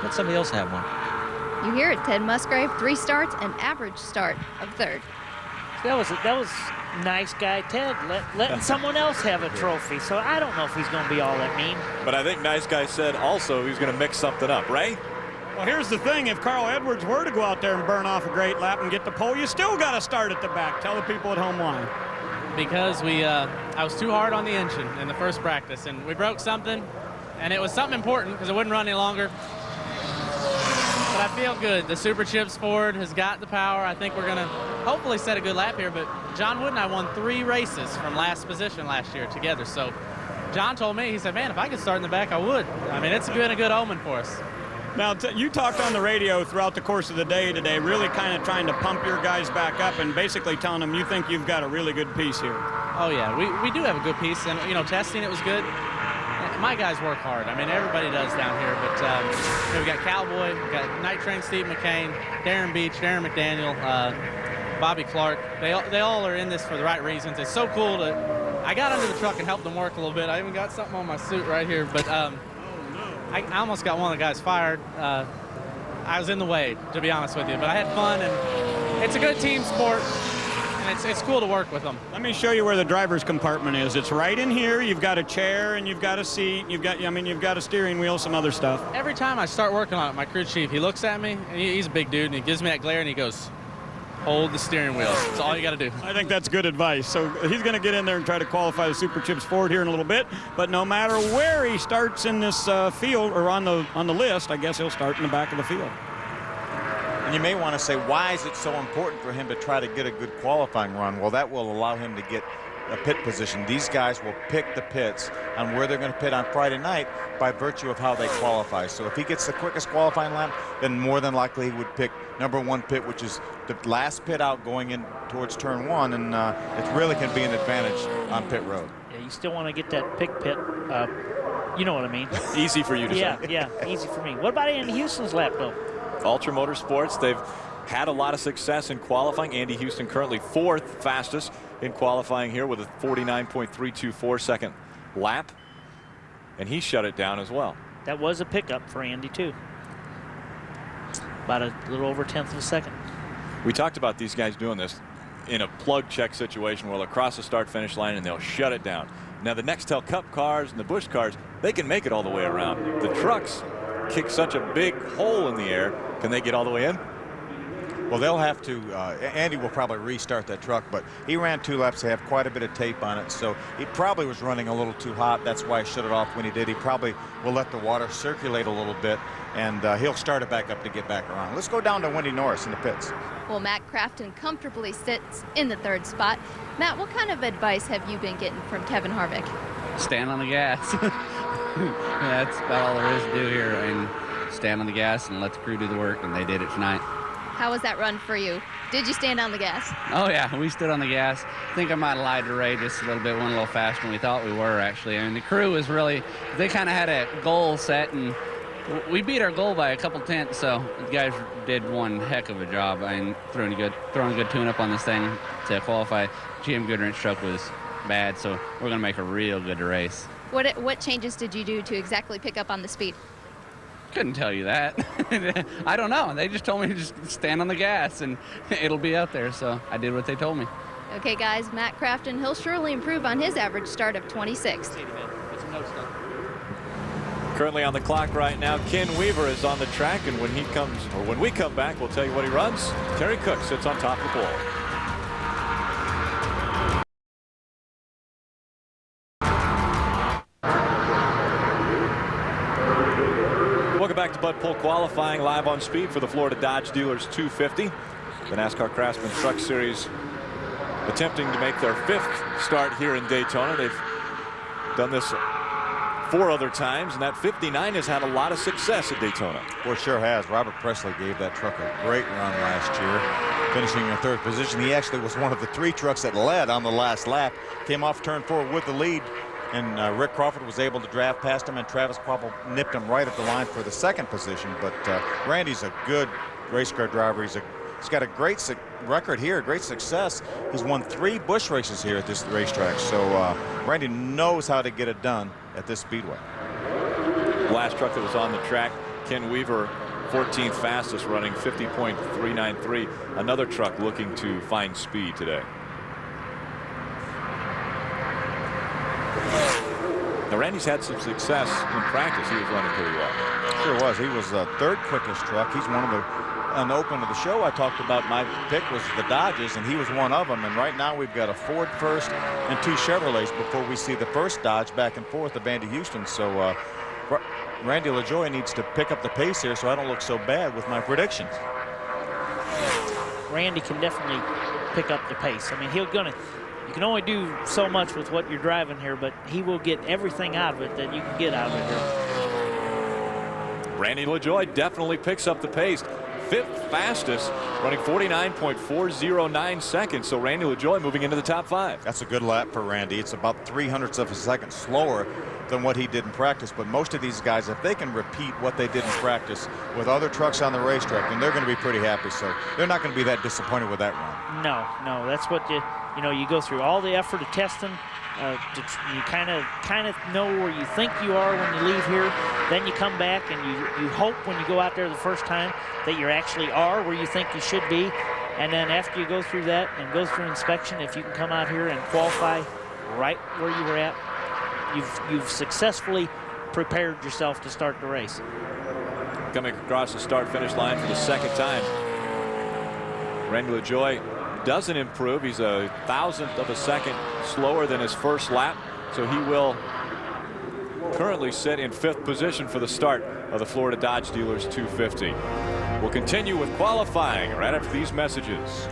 let somebody else have one. You hear it, Ted Musgrave, 3 starts, an average start of 3rd. That was nice guy Ted letting someone else have a trophy. So I don't know if he's going to be all that mean. But I think nice guy said also he's going to mix something up, right? Well, here's the thing. If Carl Edwards were to go out there and burn off a great lap and get the pole, you still got to start at the back. Tell the people at home why. Because I was too hard on the engine in the first practice, and we broke something, and it was something important because it wouldn't run any longer. But I feel good. The Super Chips Ford has got the power. I think we're going to hopefully set a good lap here. But John Wood and I won 3 races from last position last year together. So John told me, he said, man, if I could start in the back, I would. I mean, it's been a good omen for us. Now, you talked on the radio throughout the course of the day today, really kind of trying to pump your guys back up and basically telling them you think you've got a really good piece here. Oh, yeah, we do have a good piece. And, you know, testing it was good. My guys work hard. I mean, everybody does down here. But you know, we got Cowboy, we got Night Train Steve McCain, Darren Beach, Darren McDaniel, Bobby Clark. They all are in this for the right reasons. It's so cool to. I got under the truck and helped them work a little bit. I even got something on my suit right here. But I almost got one of the guys fired. I was in the way, to be honest with you. But I had fun, and it's a good team sport. And it's cool to work with them. Let me show you where the driver's compartment is. It's right in here. You've got a chair and you've got a seat. You've got a steering wheel, some other stuff. Every time I start working on it, my crew chief, he looks at me, and he's a big dude, and he gives me that glare, and he goes, hold the steering wheel. That's all you got to do. I think that's good advice. So he's going to get in there and try to qualify the Super Chips Ford here in a little bit. But no matter where he starts in this field or on the list, I guess he'll start in the back of the field. And you may want to say, why is it so important for him to try to get a good qualifying run? Well, that will allow him to get a pit position. These guys will pick the pits on where they're going to pit on Friday night by virtue of how they qualify. So if he gets the quickest qualifying lap, then more than likely he would pick #1 pit, which is the last pit out going in towards turn 1, and it really can be an advantage on pit road. Yeah, you still want to get that pick pit. You know what I mean. Easy for you to say. Yeah, easy for me. What about Andy Houston's lap, though? Ultra Motorsports, they've had a lot of success in qualifying. Andy Houston currently 4th fastest in qualifying here with a 49.324 second lap. And he shut it down as well. That was a pickup for Andy, too. About a little over 1/10 of a second. We talked about these guys doing this in a plug check situation where they'll cross the start finish line and they'll shut it down. Now the Nextel Cup cars and the Busch cars, they can make it all the way around. The trucks kick such a big hole in the air. Can they get all the way in? Well, they'll have to. Andy will probably restart that truck, but he ran 2 laps. They have quite a bit of tape on it, so he probably was running a little too hot. That's why he shut it off when he did. He probably will let the water circulate a little bit, and he'll start it back up to get back around. Let's go down to Wendy Norris in the pits. Well, Matt Crafton comfortably sits in the 3rd spot. Matt, what kind of advice have you been getting from Kevin Harvick? Stand on the gas. That's about all there is to do here. I mean, stand on the gas and let the crew do the work, and they did it tonight. How was that run for you? Did you stand on the gas? Oh, yeah, we stood on the gas. I think I might have lied to Ray just a little bit, went a little faster than we thought we were, actually. I mean, the crew was really, they kind of had a goal set, and we beat our goal by a couple tenths, so the guys did one heck of a job. I mean, throwing a good tune-up on this thing to qualify. GM Goodwrench truck was bad, so we're going to make a real good race. What changes did you do to exactly pick up on the speed? Couldn't tell you that. I don't know. They just told me to just stand on the gas and it'll be out there. So I did what they told me. Okay, guys, Matt Crafton, he'll surely improve on his average start of 26th. Currently on the clock right now, Ken Weaver is on the track, and when we come back, we'll tell you what he runs. Terry Cook sits on top of the pole. Welcome back to Bud Pole qualifying live on speed for the Florida Dodge Dealers 250. The NASCAR Craftsman Truck Series attempting to make their 5th start here in Daytona. They've done this 4 other times, and that 59 has had a lot of success at Daytona. Well, sure has. Robert Presley gave that truck a great run last year, finishing in 3rd position. He actually was one of the 3 trucks that led on the last lap, came off turn 4 with the lead, and Rick Crawford was able to draft past him, and Travis Kvapil nipped him right at the line for the 2nd position. But Randy's a good race car driver. He's got a great record here, great success. He's won 3 Busch races here at this racetrack. So Randy knows how to get it done at this speedway. Last truck that was on the track, Ken Weaver, 14th fastest, running 50.393. Another truck looking to find speed today. Now, Randy's had some success in practice. He was running pretty well. Sure was. He was the 3rd quickest truck. He's one of the, on the open of the show, I talked about my pick was the Dodges, and he was one of them. And right now we've got a Ford first and 2 Chevrolets before we see the first Dodge back and forth of Andy Houston. So Randy LaJoie needs to pick up the pace here so I don't look so bad with my predictions. Randy can definitely pick up the pace. I mean, you can only do so much with what you're driving here, but he will get everything out of it that you can get out of it here. Randy LaJoie definitely picks up the pace. 5th fastest, running 49.409 seconds. So Randy LaJoie moving into the top 5. That's a good lap for Randy. It's about 0.03 of a second slower than what he did in practice. But most of these guys, if they can repeat what they did in practice with other trucks on the racetrack, then they're going to be pretty happy. So they're not going to be that disappointed with that run. No, that's what you go through all the effort of testing. You kind of know where you think you are when you leave here. Then you come back and you hope when you go out there the first time that you actually are where you think you should be. And then after you go through that and go through inspection, if you can come out here and qualify right where you were at, you've successfully prepared yourself to start the race. Coming across the start-finish line for the 2nd time, Randy LaJoie doesn't improve. He's a 1,000th of a second slower than his first lap, so he will currently sit in 5th position for the start of the Florida Dodge Dealers 250. We'll continue with qualifying right after these messages.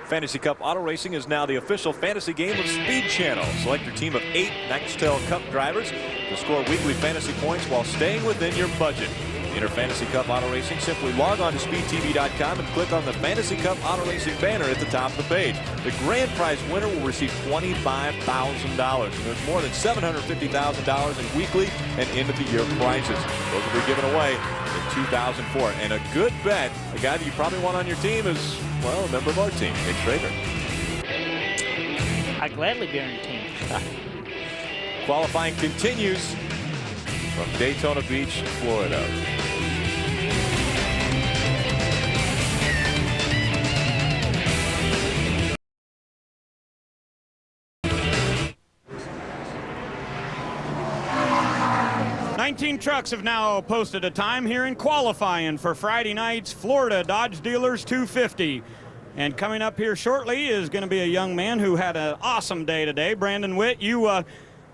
Fantasy Cup Auto Racing is now the official fantasy game of Speed Channel. Select your team of 8 Nextel Cup drivers to score weekly fantasy points while staying within your budget. To enter Fantasy Cup Auto Racing, simply log on to speedtv.com and click on the Fantasy Cup Auto Racing banner at the top of the page. The grand prize winner will receive $25,000. And there's more than $750,000 in weekly and end-of-the-year prizes. Those will be given away in 2004. And a good bet, a guy that you probably want on your team is, well, a member of our team, Nick Traeger. I'd gladly be on your team. Qualifying continues from Daytona Beach, Florida. Nineteen trucks have now posted a time here in qualifying for Friday night's Florida Dodge Dealers 250. And coming up here shortly is going to be a young man who had an awesome day today. Brandon Witt, you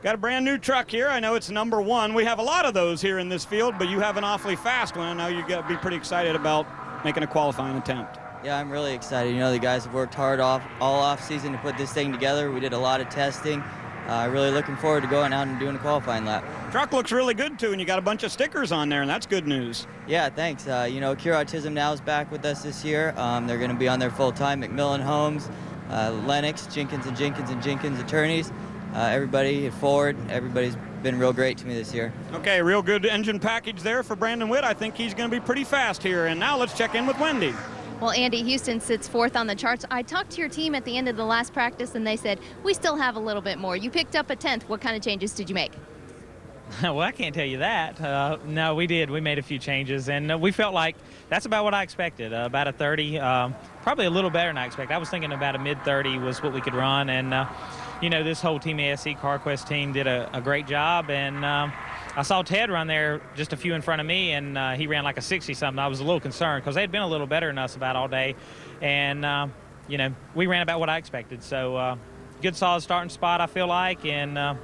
got a brand new truck here. I know it's number 1. We have a lot of those here in this field, but you have an awfully fast one. I know you got to be pretty excited about making a qualifying attempt. Yeah, I'm really excited. You know, the guys have worked hard all off season to put this thing together. We did a lot of testing. Really looking forward to going out and doing a qualifying lap. Truck looks really good too, and you got a bunch of stickers on there, and that's good news. Yeah, thanks. You know, Cure Autism Now is back with us this year. They're going to be on there full time. McMillan Homes, Lennox, Jenkins and Jenkins attorneys, everybody at Ford. Everybody's been real great to me this year. Okay, real good engine package there for Brandon Witt. I think he's going to be pretty fast here. And now let's check in with Wendy. Well, Andy Houston sits 4th on the charts. I talked to your team at the end of the last practice, and they said, we still have a little bit more. You picked up a 10th. What kind of changes did you make? Well, I can't tell you that. No, we did. We made a few changes, and we felt like that's about what I expected, about a 30, probably a little better than I expected. I was thinking about a mid-30 was what we could run, and, you know, this whole Team ASE CarQuest team did a great job, and I saw Ted run there just a few in front of me, and he ran like a 60-something. I was a little concerned because they had been a little better than us about all day, and, you know, we ran about what I expected. So good, solid starting spot, I feel like, and I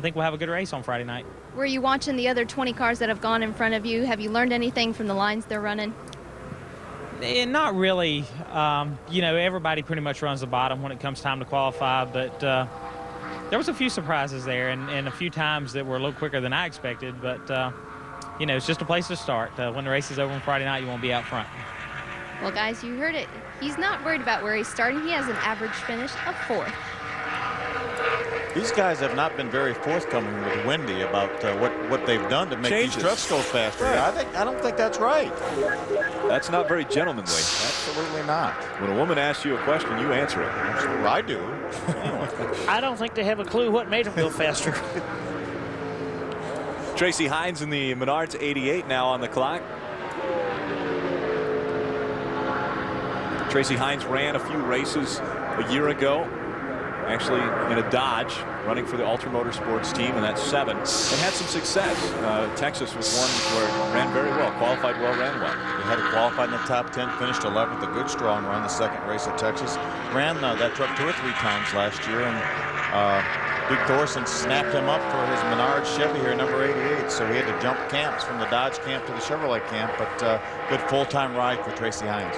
think we'll have a good race on Friday night. Were you watching the other 20 cars that have gone in front of you? Have you learned anything from the lines they're running? Not really. You know, everybody pretty much runs the bottom when it comes time to qualify, but there was a few surprises there and a few times that were a little quicker than I expected, but you know, it's just a place to start. When the race is over on Friday night, you won't be out front. Well, guys, you heard it. He's not worried about where he's starting. He has an average finish of 4th. These guys have not been very forthcoming with Wendy about what they've done to make these trucks go faster. Right. I don't think that's right. That's not very gentlemanly. Absolutely not. When a woman asks you a question, you answer it. Absolutely, I do. I don't think they have a clue what made them go faster. Tracy Hines in the Menards 88 now on the clock. Tracy Hines ran a few races a year ago, actually in a Dodge, running for the Ultra Motorsports team, and that's 7, and had some success. Texas was one where it ran very well, qualified well, ran well. He had it qualified in the top 10, finished 11th, a good strong run, the second race at Texas. Ran that truck 2 or 3 times last year, and Duke Thorson snapped him up for his Menard Chevy here, number 88. So he had to jump camps from the Dodge camp to the Chevrolet camp, but good full-time ride for Tracy Hines.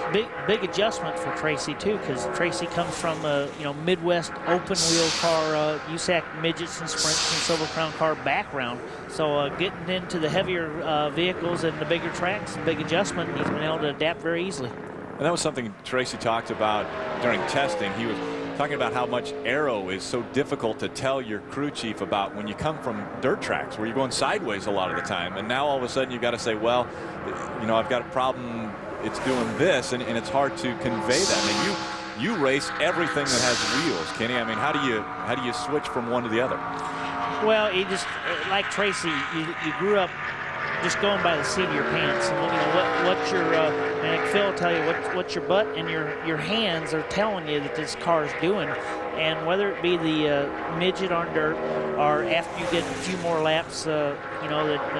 Big adjustment for Tracy too, because Tracy comes from a Midwest open wheel car, USAC midgets and sprints and Silver Crown car background. So getting into the heavier vehicles and the bigger tracks, big adjustment. He's been able to adapt very easily. And that was something Tracy talked about during testing. He was talking about how much aero is so difficult to tell your crew chief about when you come from dirt tracks where you're going sideways a lot of the time. And now all of a sudden you've got to say, well, I've got a problem. It's doing this, and it's hard to convey that. I mean, you race everything that has wheels, Kenny. I mean, how do you switch from one to the other? Well, you just like Tracy, you grew up just going by the seat of your pants, and what your and Phil will tell you what your butt and your hands are telling you that this car is doing, and whether it be the midget on dirt or after you get a few more laps, than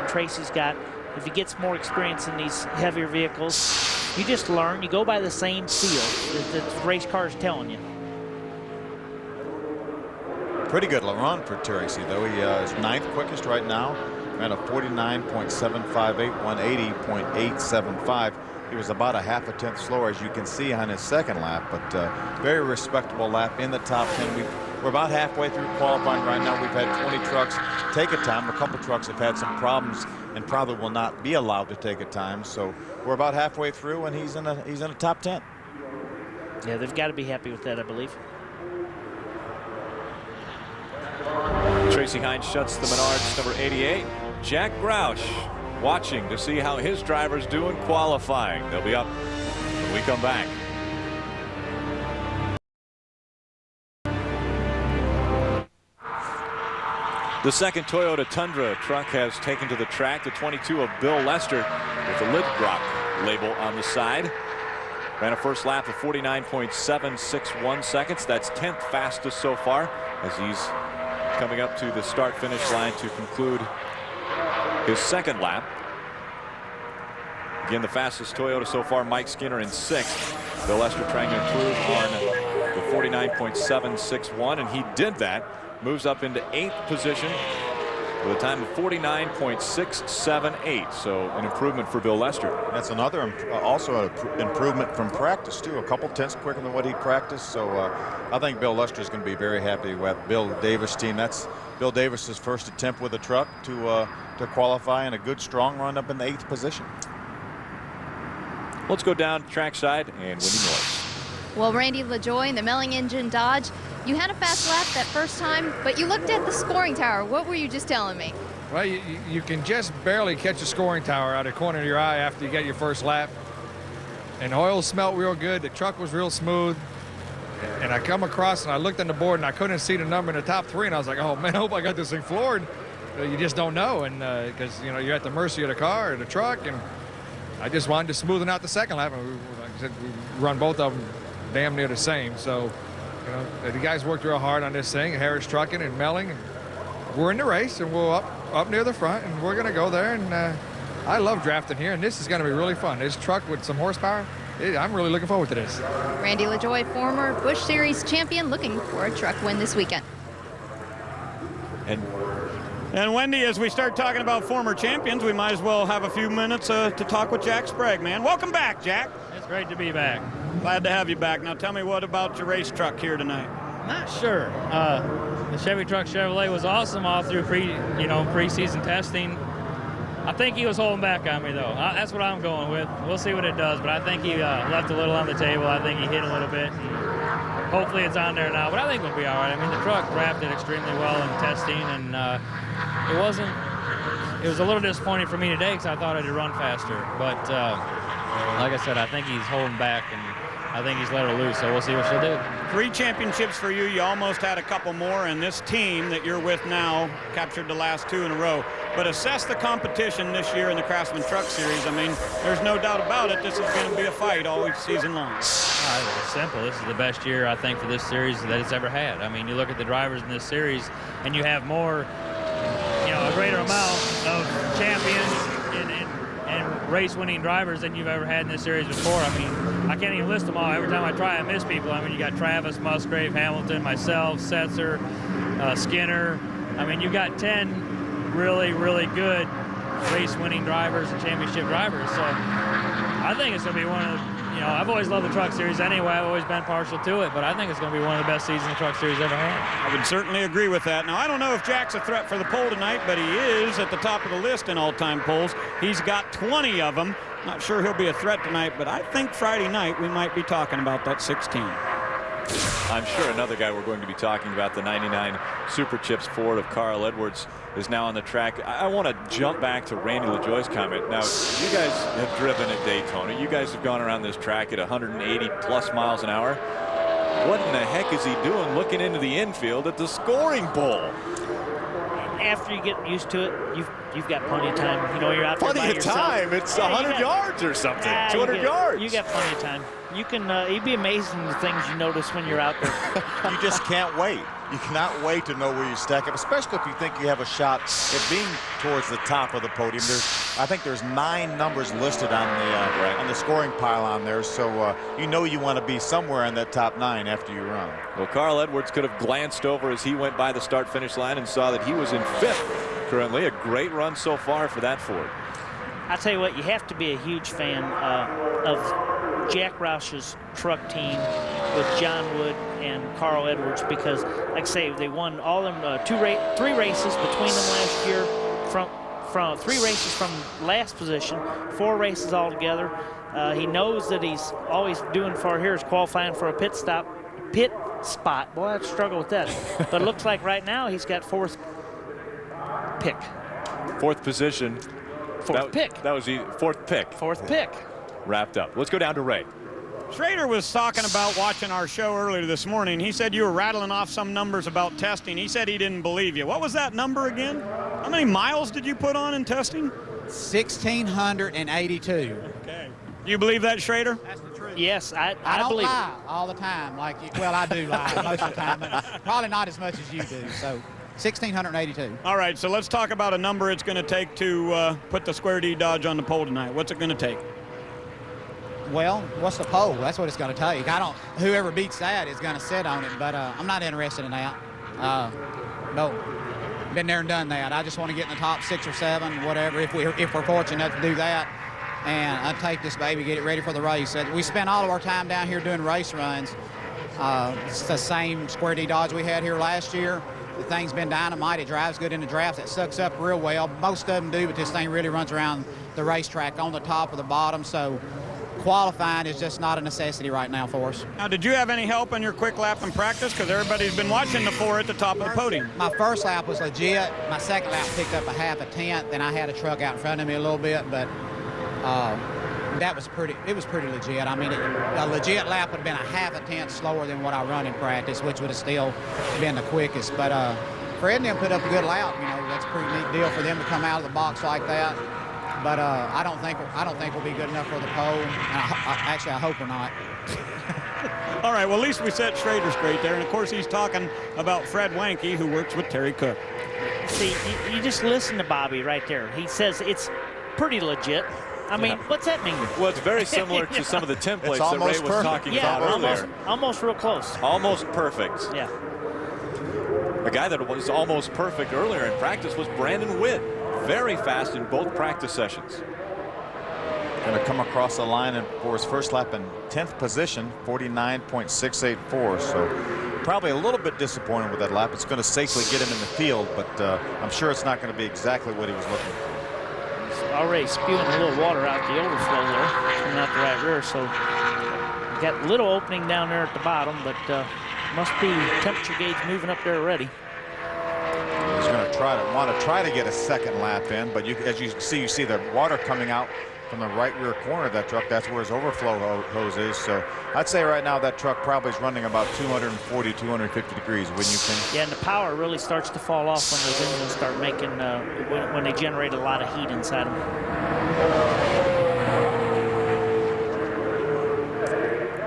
Tracy's got, if he gets more experience in these heavier vehicles, you just learn. You go by the same feel that the race car is telling you. Pretty good run for Tracy, though. He is 9th quickest right now. Ran a 49.758, 180.875. He was about a half a tenth slower, as you can see on his second lap, but very respectable lap in the top 10. We're about halfway through qualifying right now. We've had 20 trucks take a time. A couple trucks have had some problems and probably will not be allowed to take a time. So we're about halfway through, and he's in a top 10. Yeah, they've got to be happy with that, I believe. Tracy Hines shuts the Menards number 88. Jack Grouch watching to see how his driver's doing qualifying. They'll be up when we come back. The second Toyota Tundra truck has taken to the track, the 22 of Bill Lester with the Lidbrock label on the side. Ran a first lap of 49.761 seconds. That's 10th fastest so far, as he's coming up to the start-finish line to conclude his second lap. Again, the fastest Toyota so far, Mike Skinner in 6th. Bill Lester trying to improve on the 49.761, and he did that. Moves up into 8th position with a time of 49.678. So an improvement for Bill Lester. That's another also an improvement from practice too. A couple tenths quicker than what he practiced. So I think Bill Lester is going to be very happy with Bill Davis' team. That's Bill Davis's first attempt with a truck to qualify, and a good strong run up in the 8th position. Let's go down trackside and Wendy Norris. Well, Randy LaJoie in the Melling Engine Dodge, you had a fast lap that first time, but you looked at the scoring tower. What were you just telling me? Well, you can just barely catch a scoring tower out of the corner of your eye after you get your first lap. And the oil smelled real good. The truck was real smooth. And I come across and I looked on the board and I couldn't see the number in the top 3. And I was like, oh, man, I hope I got this thing floored. You just don't know. And because, you're at the mercy of the car or the truck. And I just wanted to smoothen out the second lap. And like I said, we run both of them damn near the same. So, the guys worked real hard on this thing, Harris Trucking and Melling. And we're in the race, and we're up near the front, and we're going to go there. And I love drafting here, and this is going to be really fun. This truck with some horsepower, I'm really looking forward to this. Randy LaJoie, former Busch Series champion, looking for a truck win this weekend. And Wendy, as we start talking about former champions, we might as well have a few minutes to talk with Jack Sprague, man. Welcome back, Jack. It's great to be back. Glad to have you back. Now tell me, what about your race truck here tonight? Not sure. The Chevy Truck Chevrolet was awesome all through preseason testing. I think he was holding back on me, though. That's what I'm going with. We'll see what it does, but I think he left a little on the table. I think he hit a little bit. Hopefully it's on there now, but I think we'll be all right. I mean, the truck wrapped it extremely well in testing, and it was a little disappointing for me today because I thought I'd run faster. But like I said, I think he's holding back, and I think he's let her loose, so we'll see what she'll do. 3 championships for you. You almost had a couple more, and this team that you're with now captured the last 2 in a row. But assess the competition this year in the Craftsman Truck Series. I mean, there's no doubt about it. This is going to be a fight all season long. It's simple. This is the best year, I think, for this series that it's ever had. I mean, you look at the drivers in this series, and you have more, a greater amount of champions and race-winning drivers than you've ever had in this series before. I mean, I can't even list them all. Every time I try, I miss people. I mean, you got Travis, Musgrave, Hamilton, myself, Setzer, Skinner. I mean, you got 10 really, really good race-winning drivers and championship drivers. So I think it's going to be one of the, I've always loved the Truck Series anyway. I've always been partial to it, but I think it's going to be one of the best seasons the Truck Series ever had. I would certainly agree with that. Now, I don't know if Jack's a threat for the pole tonight, but he is at the top of the list in all-time poles. He's got 20 of them. Not sure he'll be a threat tonight, but I think Friday night we might be talking about that 16. I'm sure another guy we're going to be talking about, the 99 Super Chips Ford of Carl Edwards, is now on the track. I want to jump back to Randy LaJoie's comment. Now, you guys have driven at Daytona. You guys have gone around this track at 180 plus miles an hour. What in the heck is he doing looking into the infield at the scoring pole? After you get used to it, you've got plenty of time. You're out there by yourself. Plenty of time. It's 100 yards or something. 200 yards. You got plenty of time. You can. You'd be amazing the things you notice when you're out there. You just can't wait. You cannot wait to know where you stack up, especially if you think you have a shot at being towards the top of the podium. I think there's 9 numbers listed on the scoring pylon there, so you want to be somewhere in that top 9 after you run. Well, Carl Edwards could have glanced over as he went by the start-finish line and saw that he was in 5th currently. A great run so far for that Ford. I tell you what, you have to be a huge fan of Jack Roush's truck team with John Wood and Carl Edwards, because, like I say, they won all them 3 races between them last year. From 3 races from last position, 4 races altogether. He knows that he's always doing far here is qualifying for a pit spot. Boy, I'd struggle with that. But it looks like right now he's got 4th pick. 4th position. 4th pick. That was the 4th pick. 4th pick. Wrapped up. Let's go down to Ray. Schrader was talking about watching our show earlier this morning. He said you were rattling off some numbers about testing. He said he didn't believe you. What was that number again? How many miles did you put on in testing? 1,682. Okay. Do you believe that, Schrader? That's the truth. Yes, I don't believe lie all the time. I do lie most of the time, but probably not as much as you do. So 1,682. All right, so let's talk about a number it's going to take to put the Square D Dodge on the pole tonight. What's it going to take? Well, what's the pole? That's what it's going to take. Whoever beats that is going to sit on it, but I'm not interested in that. No, been there and done that. I just want to get in the top 6 or 7, whatever, if we're fortunate enough to do that. And I'd take this baby, get it ready for the race. We spent all of our time down here doing race runs. It's the same Square D Dodge we had here last year. The thing's been dynamite. It drives good in the drafts. It sucks up real well. Most of them do, but this thing really runs around the racetrack on the top or the bottom. So qualifying is just not a necessity right now for us. Now, did you have any help on your quick lap in practice? Because everybody's been watching the 4 at the top of the podium. My first lap was legit. My second lap picked up a half a tenth. Then I had a truck out in front of me a little bit, but it was pretty legit. I mean, a legit lap would have been a half a tenth slower than what I run in practice, which would have still been the quickest. But Fred and them put up a good lap. That's a pretty neat deal for them to come out of the box like that. But I don't think we'll be good enough for the pole. Actually, I hope we're not. All right, well, at least we set Schrader straight there. And, of course, he's talking about Fred Wanke, who works with Terry Cook. See, you just listen to Bobby right there. He says it's pretty legit. I mean, what's that mean? Well, it's very similar to some of the templates that Ray was talking about earlier. Almost real close. Almost perfect. Yeah. A guy that was almost perfect earlier in practice was Brandon Witt. Very fast in both practice sessions. Going to come across the line for his first lap in 10th position, 49.684. So probably a little bit disappointed with that lap. It's going to safely get him in the field, but I'm sure it's not going to be exactly what he was looking for. He's already spewing a little water out the overflow there, coming out the right rear. So got a little opening down there at the bottom, but must be temperature gauge moving up there already. He's going to try to get a second lap in, but as you see the water coming out from the right rear corner of that truck. That's where his overflow hose is. So I'd say right now that truck probably is running about 240, 250 degrees, wouldn't you think? Yeah, and the power really starts to fall off when those engines start making, when they generate a lot of heat inside them.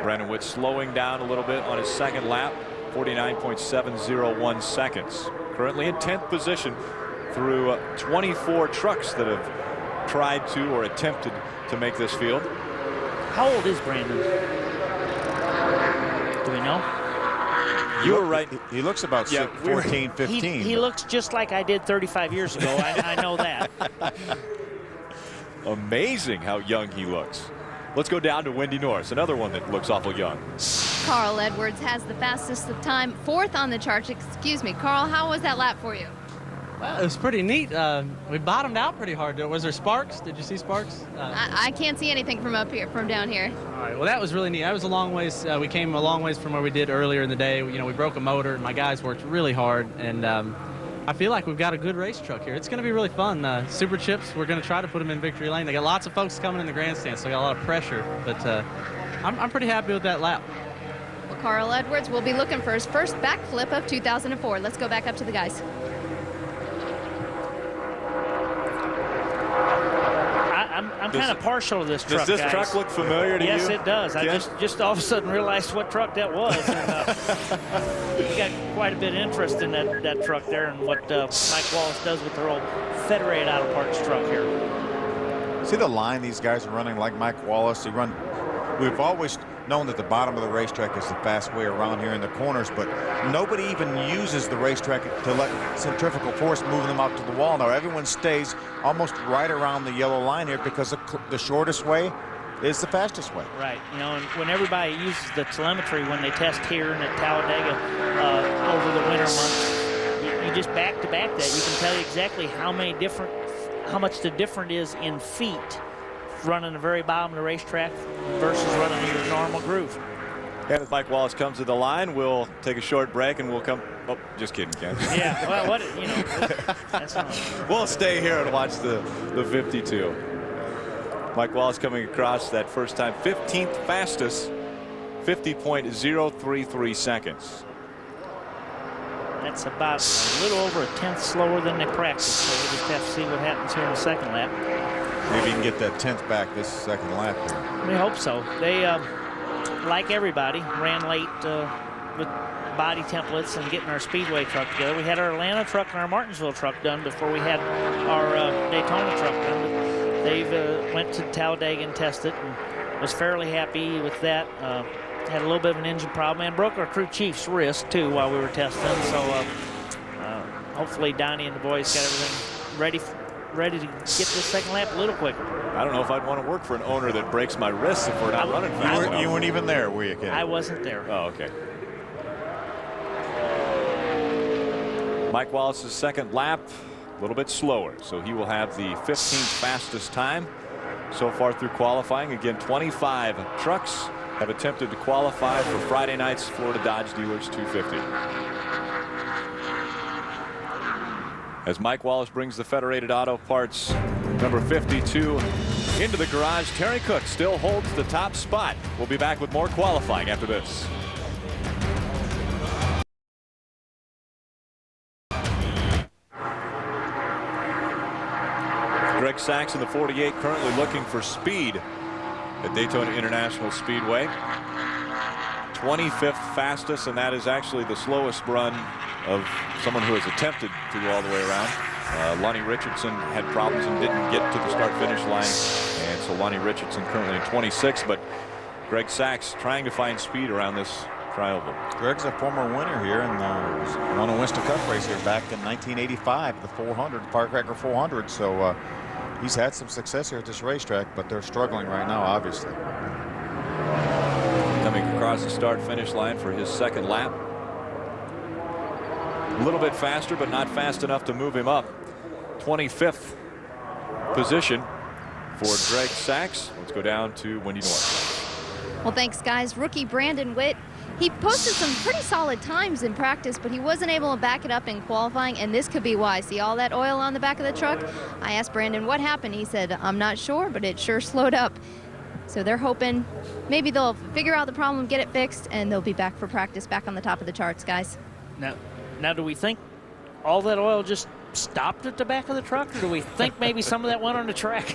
Brandon Witt slowing down a little bit on his second lap, 49.701 seconds. Currently in 10th position through 24 trucks that have tried to or attempted to make this field. How old is Brandon? Do we know? You were right. He looks about 14, 15. He looks just like I did 35 years ago. I know that. Amazing how young he looks. Let's go down to Wendy Norris, another one that looks awful young. Carl Edwards has the fastest of time, 4th on the charts. Excuse me, Carl, how was that lap for you? Well, it was pretty neat. We bottomed out pretty hard. Was there sparks? Did you see sparks? I can't see anything from up here, from down here. All right. Well, that was really neat. That was a long ways. We came a long ways from where we did earlier in the day. You know, we broke a motor, and my guys worked really hard. And I feel like we've got a good race truck here. It's going to be really fun. Super Chips, we're going to try to put them in victory lane. They got lots of folks coming in the grandstand, so they got a lot of pressure. But I'm pretty happy with that lap. Well, Carl Edwards will be looking for his first backflip of 2004. Let's go back up to the guys. I'm kind of partial to this truck. Does this truck look familiar to you? Yes, it does. Yeah? I just all of a sudden realized what truck that was. And, got quite a bit of interest in that truck there and what Mike Wallace does with their old Federated Auto Parts truck here. See the line these guys are running like Mike Wallace. We've always known that the bottom of the racetrack is the fast way around here in the corners, but nobody even uses the racetrack to let centrifugal force move them out to the wall. Now everyone stays almost right around the yellow line here because the shortest way is the fastest way. Right. You know, and when everybody uses the telemetry when they test here and at Talladega over the winter months, you just back to back that. You can tell you exactly how much the difference is in feet running the very bottom of the racetrack versus running your normal groove. And as Mike Wallace comes to the line, we'll take a short break and we'll come. Oh, just kidding, Ken. Yeah, well, that's not. We'll stay here and watch the 52. Mike Wallace coming across that first time, 15th fastest, 50.033 seconds. That's about a little over a 10th slower than they practiced, so we'll just have to see what happens here in the second lap. Maybe you can get that 10th back this second lap here. We hope so. They, like everybody, ran late with body templates and getting our Speedway truck together. We had our Atlanta truck and our Martinsville truck done before we had our Daytona truck done. But they've went to Talladega and tested and was fairly happy with that. Had a little bit of an engine problem and broke our crew chief's wrist too while we were testing. So hopefully Donnie and the boys got everything ready to get this second lap a little quicker. I don't know if I'd want to work for an owner that breaks my wrists if we're not running fast enough. You weren't even there, were you, Ken? I wasn't there. Oh, okay. Mike Wallace's second lap, a little bit slower, so he will have the 15th fastest time so far through qualifying. Again, 25 trucks have attempted to qualify for Friday night's Florida Dodge Dealers 250. As Mike Wallace brings the Federated Auto Parts number 52 into the garage, Terry Cook still holds the top spot. We'll be back with more qualifying after this. Greg Sachs in the 48 currently looking for speed at Daytona International Speedway. 25th fastest, and that is actually the slowest run of someone who has attempted to go all the way around. Lonnie Richardson had problems and didn't get to the start-finish line, and so Lonnie Richardson currently in 26th, but Greg Sachs trying to find speed around this trioval. Greg's a former winner here and won a Winston Cup race here back in 1985, the 400, Firecracker 400. So he's had some success here at this racetrack, but they're struggling right now, obviously. Coming across the start-finish line for his second lap. A little bit faster, but not fast enough to move him up. 25th position for Greg Sachs. Let's go down to Wendy North. Well, thanks, guys. Rookie Brandon Witt, he posted some pretty solid times in practice, but he wasn't able to back it up in qualifying, and this could be why. See all that oil on the back of the truck? I asked Brandon what happened. He said, I'm not sure, but it sure slowed up. So they're hoping maybe they'll figure out the problem, get it fixed, and they'll be back for practice, back on the top of the charts, guys. Now do we think all that oil just stopped at the back of the truck, or do we think maybe some of that went on the track?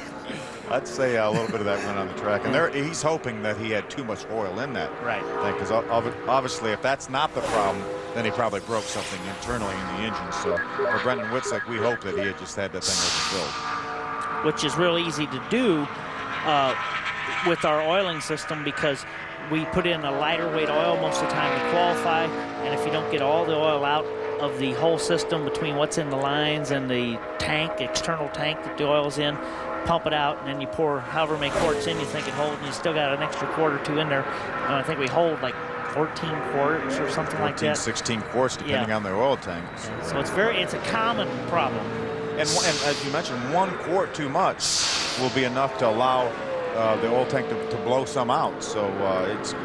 I'd say a little bit of that went on the track, and he's hoping that he had too much oil in that thing, because obviously if that's not the problem, then he probably broke something internally in the engine. So for Brendan Witzik, we hope that he had just had that thing overfilled. Which is real easy to do with our oiling system, because we put in a lighter weight oil most of the time to qualify, and if you don't get all the oil out of the whole system between what's in the lines and the tank, external tank that the oil's in, pump it out, and then you pour however many quarts in you think it holds, and you still got an extra quart or two in there. And I think we hold like 14 quarts or something like that. 16 quarts, depending on the oil tank. So it's a common problem. And as you mentioned, 1 quart too much will be enough to allow the oil tank to blow some out. So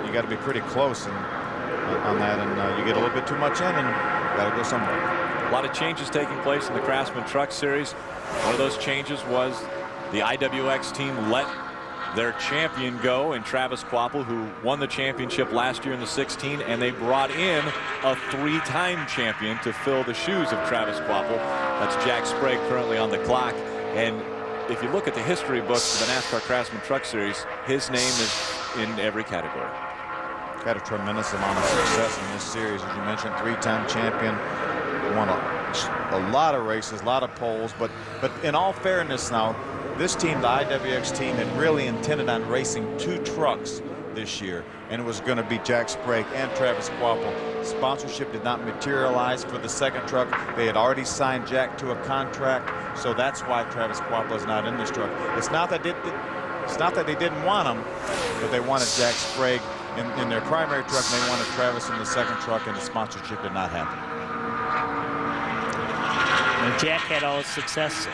you got to be pretty close on that, and you get a little bit too much in, and you got to go somewhere. A lot of changes taking place in the Craftsman Truck Series. One of those changes was the IWX team let their champion go in Travis Kvapil, who won the championship last year in the 16, and they brought in a 3-time champion to fill the shoes of Travis Kvapil. That's Jack Sprague currently on the clock. And if you look at the history books of the NASCAR Craftsman Truck Series, his name is in every category. Had a tremendous amount of success in this series. As you mentioned, 3-time champion, won a lot of races, a lot of poles. But in all fairness now, this team, the IWX team, had really intended on racing 2 trucks this year, and it was going to be Jack Sprague and Travis Kvapil. Sponsorship did not materialize for the second truck. They had already signed Jack to a contract, so that's why Travis Kvapil is not in this truck. It's not that they didn't want him, but they wanted Jack Sprague in their primary truck, and they wanted Travis in the second truck, and the sponsorship did not happen. Jack had all his success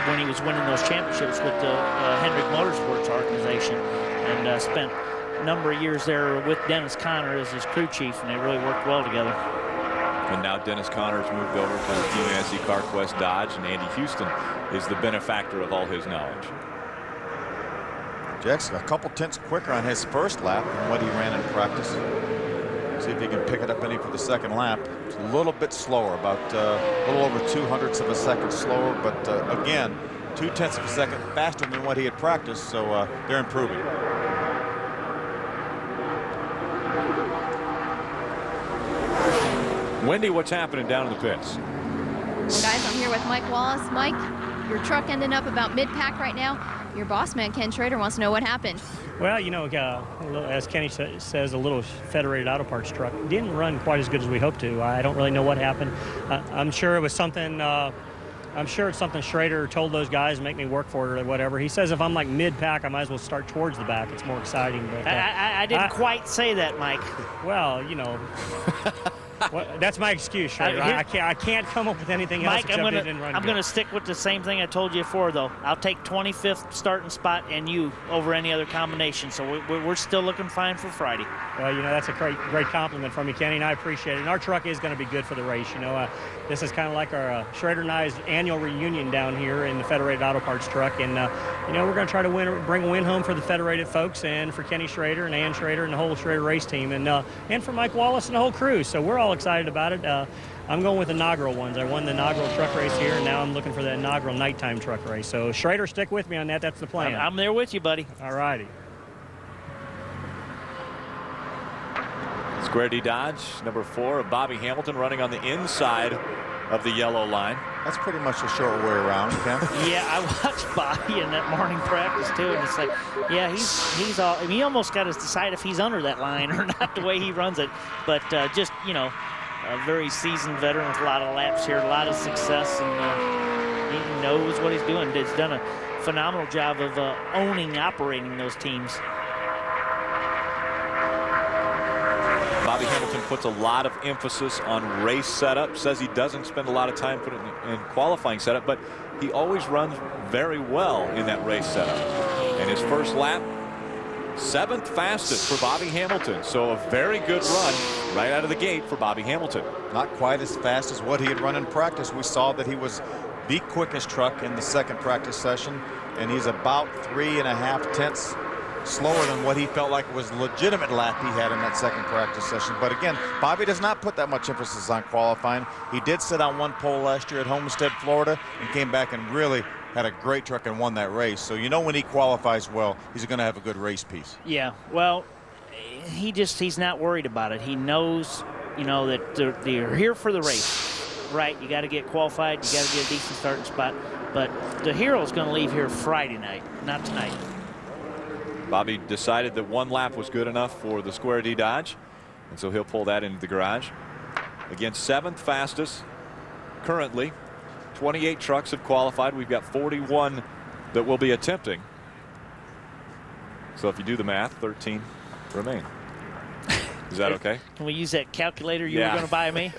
when he was winning those championships with the Hendrick Motorsports organization, and spent a number of years there with Dennis Conner as his crew chief, and they really worked well together. And now Dennis Conner's moved over to Team NSC CarQuest Dodge, and Andy Houston is the benefactor of all his knowledge. Jack's a couple tenths quicker on his first lap than what he ran in practice. See if he can pick it up any for the second lap. It's a little bit slower, about a little over 0.02 of a second slower, but again, 0.2 of a second faster than what he had practiced, so they're improving. Wendy, what's happening down in the pits? Well, guys, I'm here with Mike Wallace. Mike, your truck ending up about mid-pack right now. Your boss man, Ken Schrader, wants to know what happened. Well, you know, as Kenny says, a little Federated Auto Parts truck didn't run quite as good as we hoped to. I don't really know what happened. I'm sure it was something. I'm sure it's something Schrader told those guys, make me work for it or whatever. He says if I'm like mid-pack, I might as well start towards the back. It's more exciting. But I didn't quite say that, Mike. Well, you know. That's my excuse, Schrader. I can't come up with anything else. Mike, I'm going to stick with the same thing I told you before, though. I'll take 25th starting spot and you over any other combination. So we're still looking fine for Friday. Well, you know, that's a great compliment from you, Kenny, and I appreciate it. And our truck is going to be good for the race. You know, this is kind of like our Schrader and I's annual reunion down here in the Federated Auto Parts truck. And, you know, we're going to try to bring a win home for the Federated folks and for Kenny Schrader and Ann Schrader and the whole Schrader race team and for Mike Wallace and the whole crew. So we're all excited about it. I'm going with the inaugural ones. I won the inaugural truck race here, and now I'm looking for the inaugural nighttime truck race. So Schrader, stick with me on that. That's the plan. I'm there with you, buddy. All righty. Square D Dodge, number 4 of Bobby Hamilton, running on the inside of the yellow line. That's pretty much a short way around, Ken. Yeah, I watched Bobby in that morning practice too, and it's like, yeah, he's all. I mean, he almost got to decide if he's under that line or not the way he runs it. But just, you know, a very seasoned veteran with a lot of laps here, a lot of success, and He knows what he's doing. He's done a phenomenal job of operating those teams. Bobby Hamilton puts a lot of emphasis on race setup, says he doesn't spend a lot of time putting in qualifying setup, but he always runs very well in that race setup. And his first lap, 7th fastest for Bobby Hamilton. So a very good run right out of the gate for Bobby Hamilton. Not quite as fast as what he had run in practice. We saw that he was the quickest truck in the second practice session, and he's about 3.5 tenths slower than what he felt like was a legitimate lap he had in that second practice session. But again, Bobby does not put that much emphasis on qualifying. He did sit on one pole last year at Homestead, Florida, and came back and really had a great truck and won that race. So you know when he qualifies well, he's going to have a good race piece. Yeah, well, he's not worried about it. He knows, you know, that they're here for the race, right? You got to get qualified. You got to get a decent starting spot. But the hero's going to leave here Friday night, not tonight. Bobby decided that one lap was good enough for the Square D Dodge, and so he'll pull that into the garage. Again, 7th fastest currently. 28 trucks have qualified. We've got 41 that will be attempting. So if you do the math, 13 remain. Is that okay? Can we use that calculator you were going to buy me?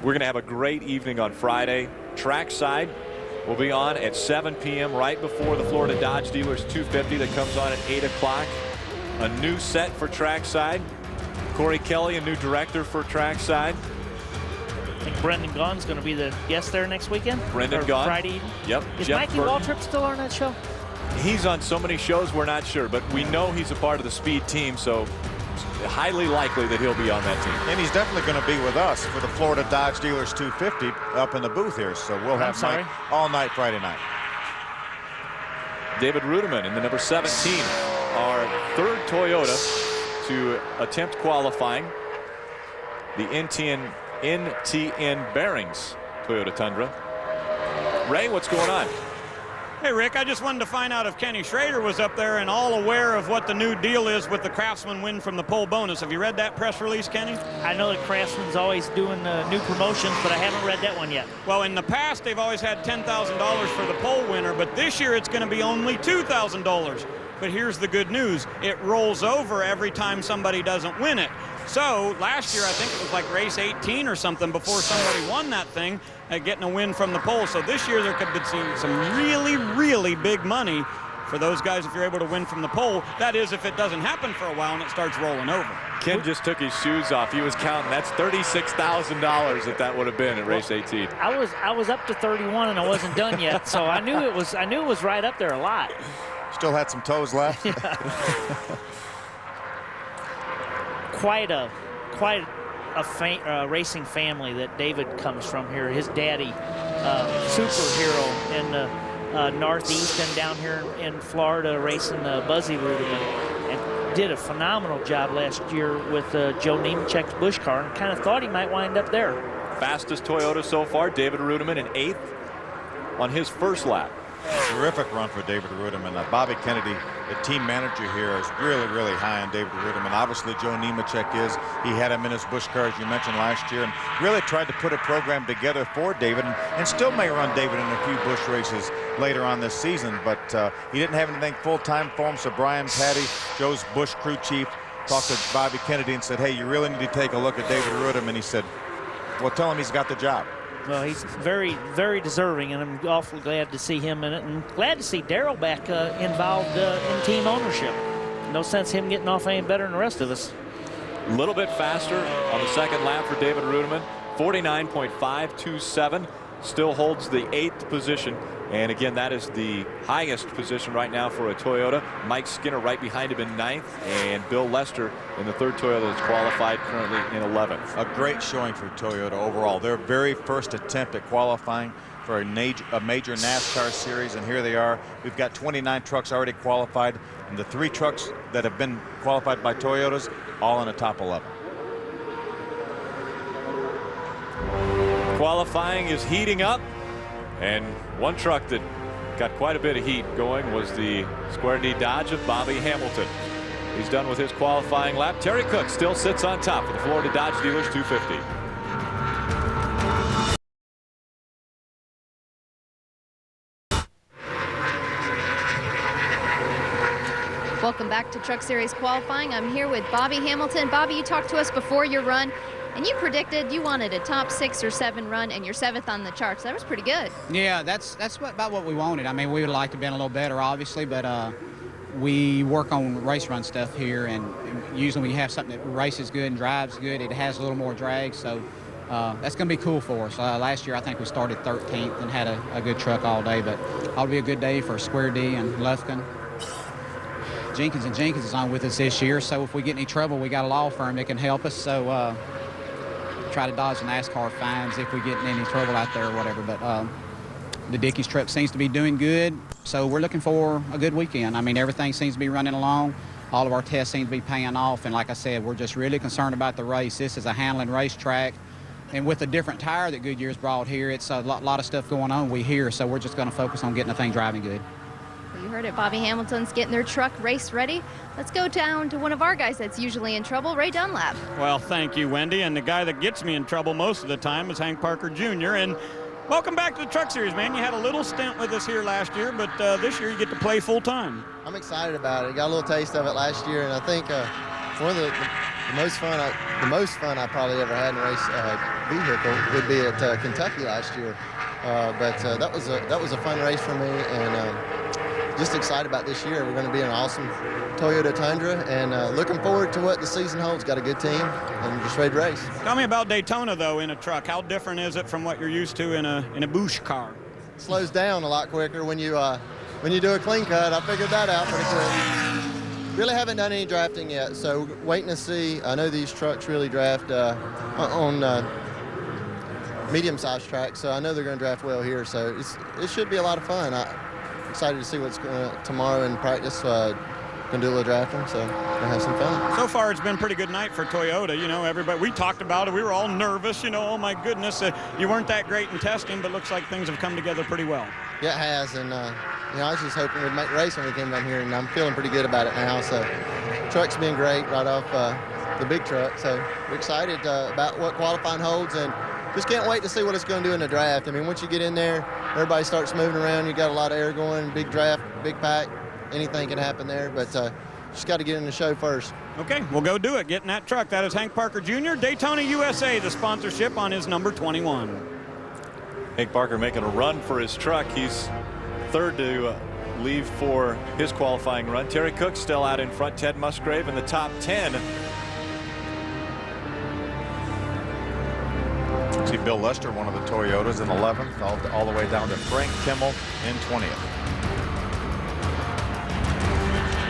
We're going to have a great evening on Friday. Trackside will be on at 7 p.m. right before the Florida Dodge Dealers 250 that comes on at 8 o'clock. A new set for Trackside. Corey Kelly, a new director for Trackside. I think Brendan Gaughan's going to be the guest there next weekend. Brendan Gaughan. Friday evening. Yep. Is Jeff Mikey Burton. Waltrip still on that show? He's on so many shows, we're not sure, but we know he's a part of the speed team, so highly likely that he'll be on that team. And he's definitely going to be with us for the Florida Dodge Dealers 250 up in the booth here. So we'll have Mike all night Friday night. David Ruderman in the number 17, our 3rd Toyota to attempt qualifying. The NTN Bearings Toyota Tundra. Ray, what's going on? Hey, Rick, I just wanted to find out if Kenny Schrader was up there and all aware of what the new deal is with the Craftsman win from the pole bonus. Have you read that press release, Kenny? I know that Craftsman's always doing new promotions, but I haven't read that one yet. Well, in the past, they've always had $10,000 for the pole winner, but this year it's going to be only $2,000. But here's the good news. It rolls over every time somebody doesn't win it. So last year, I think it was like race 18 or something before somebody won that thing, getting a win from the pole. So this year there could be some really, really big money for those guys if you're able to win from the pole. That is, if it doesn't happen for a while and it starts rolling over. Ken just took his shoes off. He was counting. That's $36,000 that would have been at race 18. I was up to 31 and I wasn't done yet, so I knew it was right up there a lot. Still had some toes left. Quite a racing family that David comes from here. His daddy, superhero in the Northeast and down here in Florida, racing Buzzy Ruderman, and did a phenomenal job last year with Joe Nemechek's Busch car, and kind of thought he might wind up there. Fastest Toyota so far, David Ruderman in 8th on his first lap. Terrific run for David Ruderman. Bobby Kennedy, the team manager here, is really, really high on David Ruderman. Obviously, Joe Nemechek is. He had him in his Busch car, as you mentioned, last year, and really tried to put a program together for David, and still may run David in a few Busch races later on this season, but he didn't have anything full-time for him, so Brian Patty, Joe's Busch crew chief, talked to Bobby Kennedy and said, hey, you really need to take a look at David Ruderman. He said, well, tell him he's got the job. Well, he's very, very deserving, and I'm awfully glad to see him in it, and glad to see Darrell back involved in team ownership. No sense him getting off any better than the rest of us. A little bit faster on the second lap for David Ruderman. 49.527. Still holds the 8th position. And again, that is the highest position right now for a Toyota. Mike Skinner right behind him in 9th, and Bill Lester in the 3rd Toyota that's qualified currently in 11th. A great showing for Toyota overall. Their very first attempt at qualifying for a major NASCAR series, and here they are. We've got 29 trucks already qualified, and the 3 trucks that have been qualified by Toyotas, all in the top 11. Qualifying is heating up, and one truck that got quite a bit of heat going was the Square D Dodge of Bobby Hamilton. He's done with his qualifying lap. Terry Cook still sits on top for the Florida Dodge Dealers 250. back to Truck Series qualifying. I'm here with Bobby Hamilton. Bobby, you talked to us before your run, and you predicted you wanted a top 6 or 7 run, and you're 7th on the charts. That was pretty good. Yeah, that's about what we wanted. I mean, we would like to have been a little better, obviously, but we work on race run stuff here, and usually when you have something that races good and drives good, it has a little more drag, so that's going to be cool for us. Last year, I think we started 13th and had a good truck all day, but ought to be a good day for Square D and Lufkin. Jenkins & Jenkins is on with us this year, so if we get any trouble, we got a law firm that can help us, so try to dodge the NASCAR fines if we get in any trouble out there or whatever, but the Dickies truck seems to be doing good, so we're looking for a good weekend. I mean, everything seems to be running along. All of our tests seem to be paying off, and like I said, we're just really concerned about the race. This is a Hamlin racetrack, and with the different tire that Goodyear's brought here, it's a lot of stuff going on we hear, so we're just going to focus on getting the thing driving good. Well, you heard it. Bobby Hamilton's getting their truck race ready. Let's go down to one of our guys that's usually in trouble, Ray Dunlap. Well, thank you, Wendy, and the guy that gets me in trouble most of the time is Hank Parker Jr., and welcome back to the Truck Series, man. You had a little stint with us here last year, but this year you get to play full time. I'm excited about it. Got a little taste of it last year, and I think one of the most fun I probably ever had in a race vehicle would be at Kentucky last year. But that was a fun race for me, and just excited about this year. We're going to be an awesome Toyota Tundra, and looking forward to what the season holds. Got a good team, and just ready to race. Tell me about Daytona, though, in a truck. How different is it from what you're used to in a Busch car? It slows down a lot quicker when you do a clean cut. I figured that out pretty quick. Really haven't done any drafting yet, so waiting to see. I know these trucks really draft on medium-sized tracks, so I know they're going to draft well here. So it should be a lot of fun. I'm excited to see what's going tomorrow in practice. Gonna do a little drafting, so gonna have some fun. So far, it's been a pretty good night for Toyota. You know, everybody, we talked about it. We were all nervous. You know, oh my goodness, you weren't that great in testing, but looks like things have come together pretty well. Yeah, it has, and you know, I was just hoping we'd make the race when we came down here, and I'm feeling pretty good about it now. So, truck's been great right off the big truck. So we're excited about what qualifying holds, and just can't wait to see what it's going to do in the draft. I mean, once you get in there, everybody starts moving around. You got a lot of air going, big draft, big pack. Anything can happen there, but just got to get in the show first. Okay, we'll go do it. Get in that truck. That is Hank Parker Jr., Daytona USA, the sponsorship on his number 21. Hank Parker making a run for his truck. He's third to leave for his qualifying run. Terry Cook still out in front. Ted Musgrave in the top 10. See Bill Lester, one of the Toyotas, in 11th, all the way down to Frank Kimmel in 20th.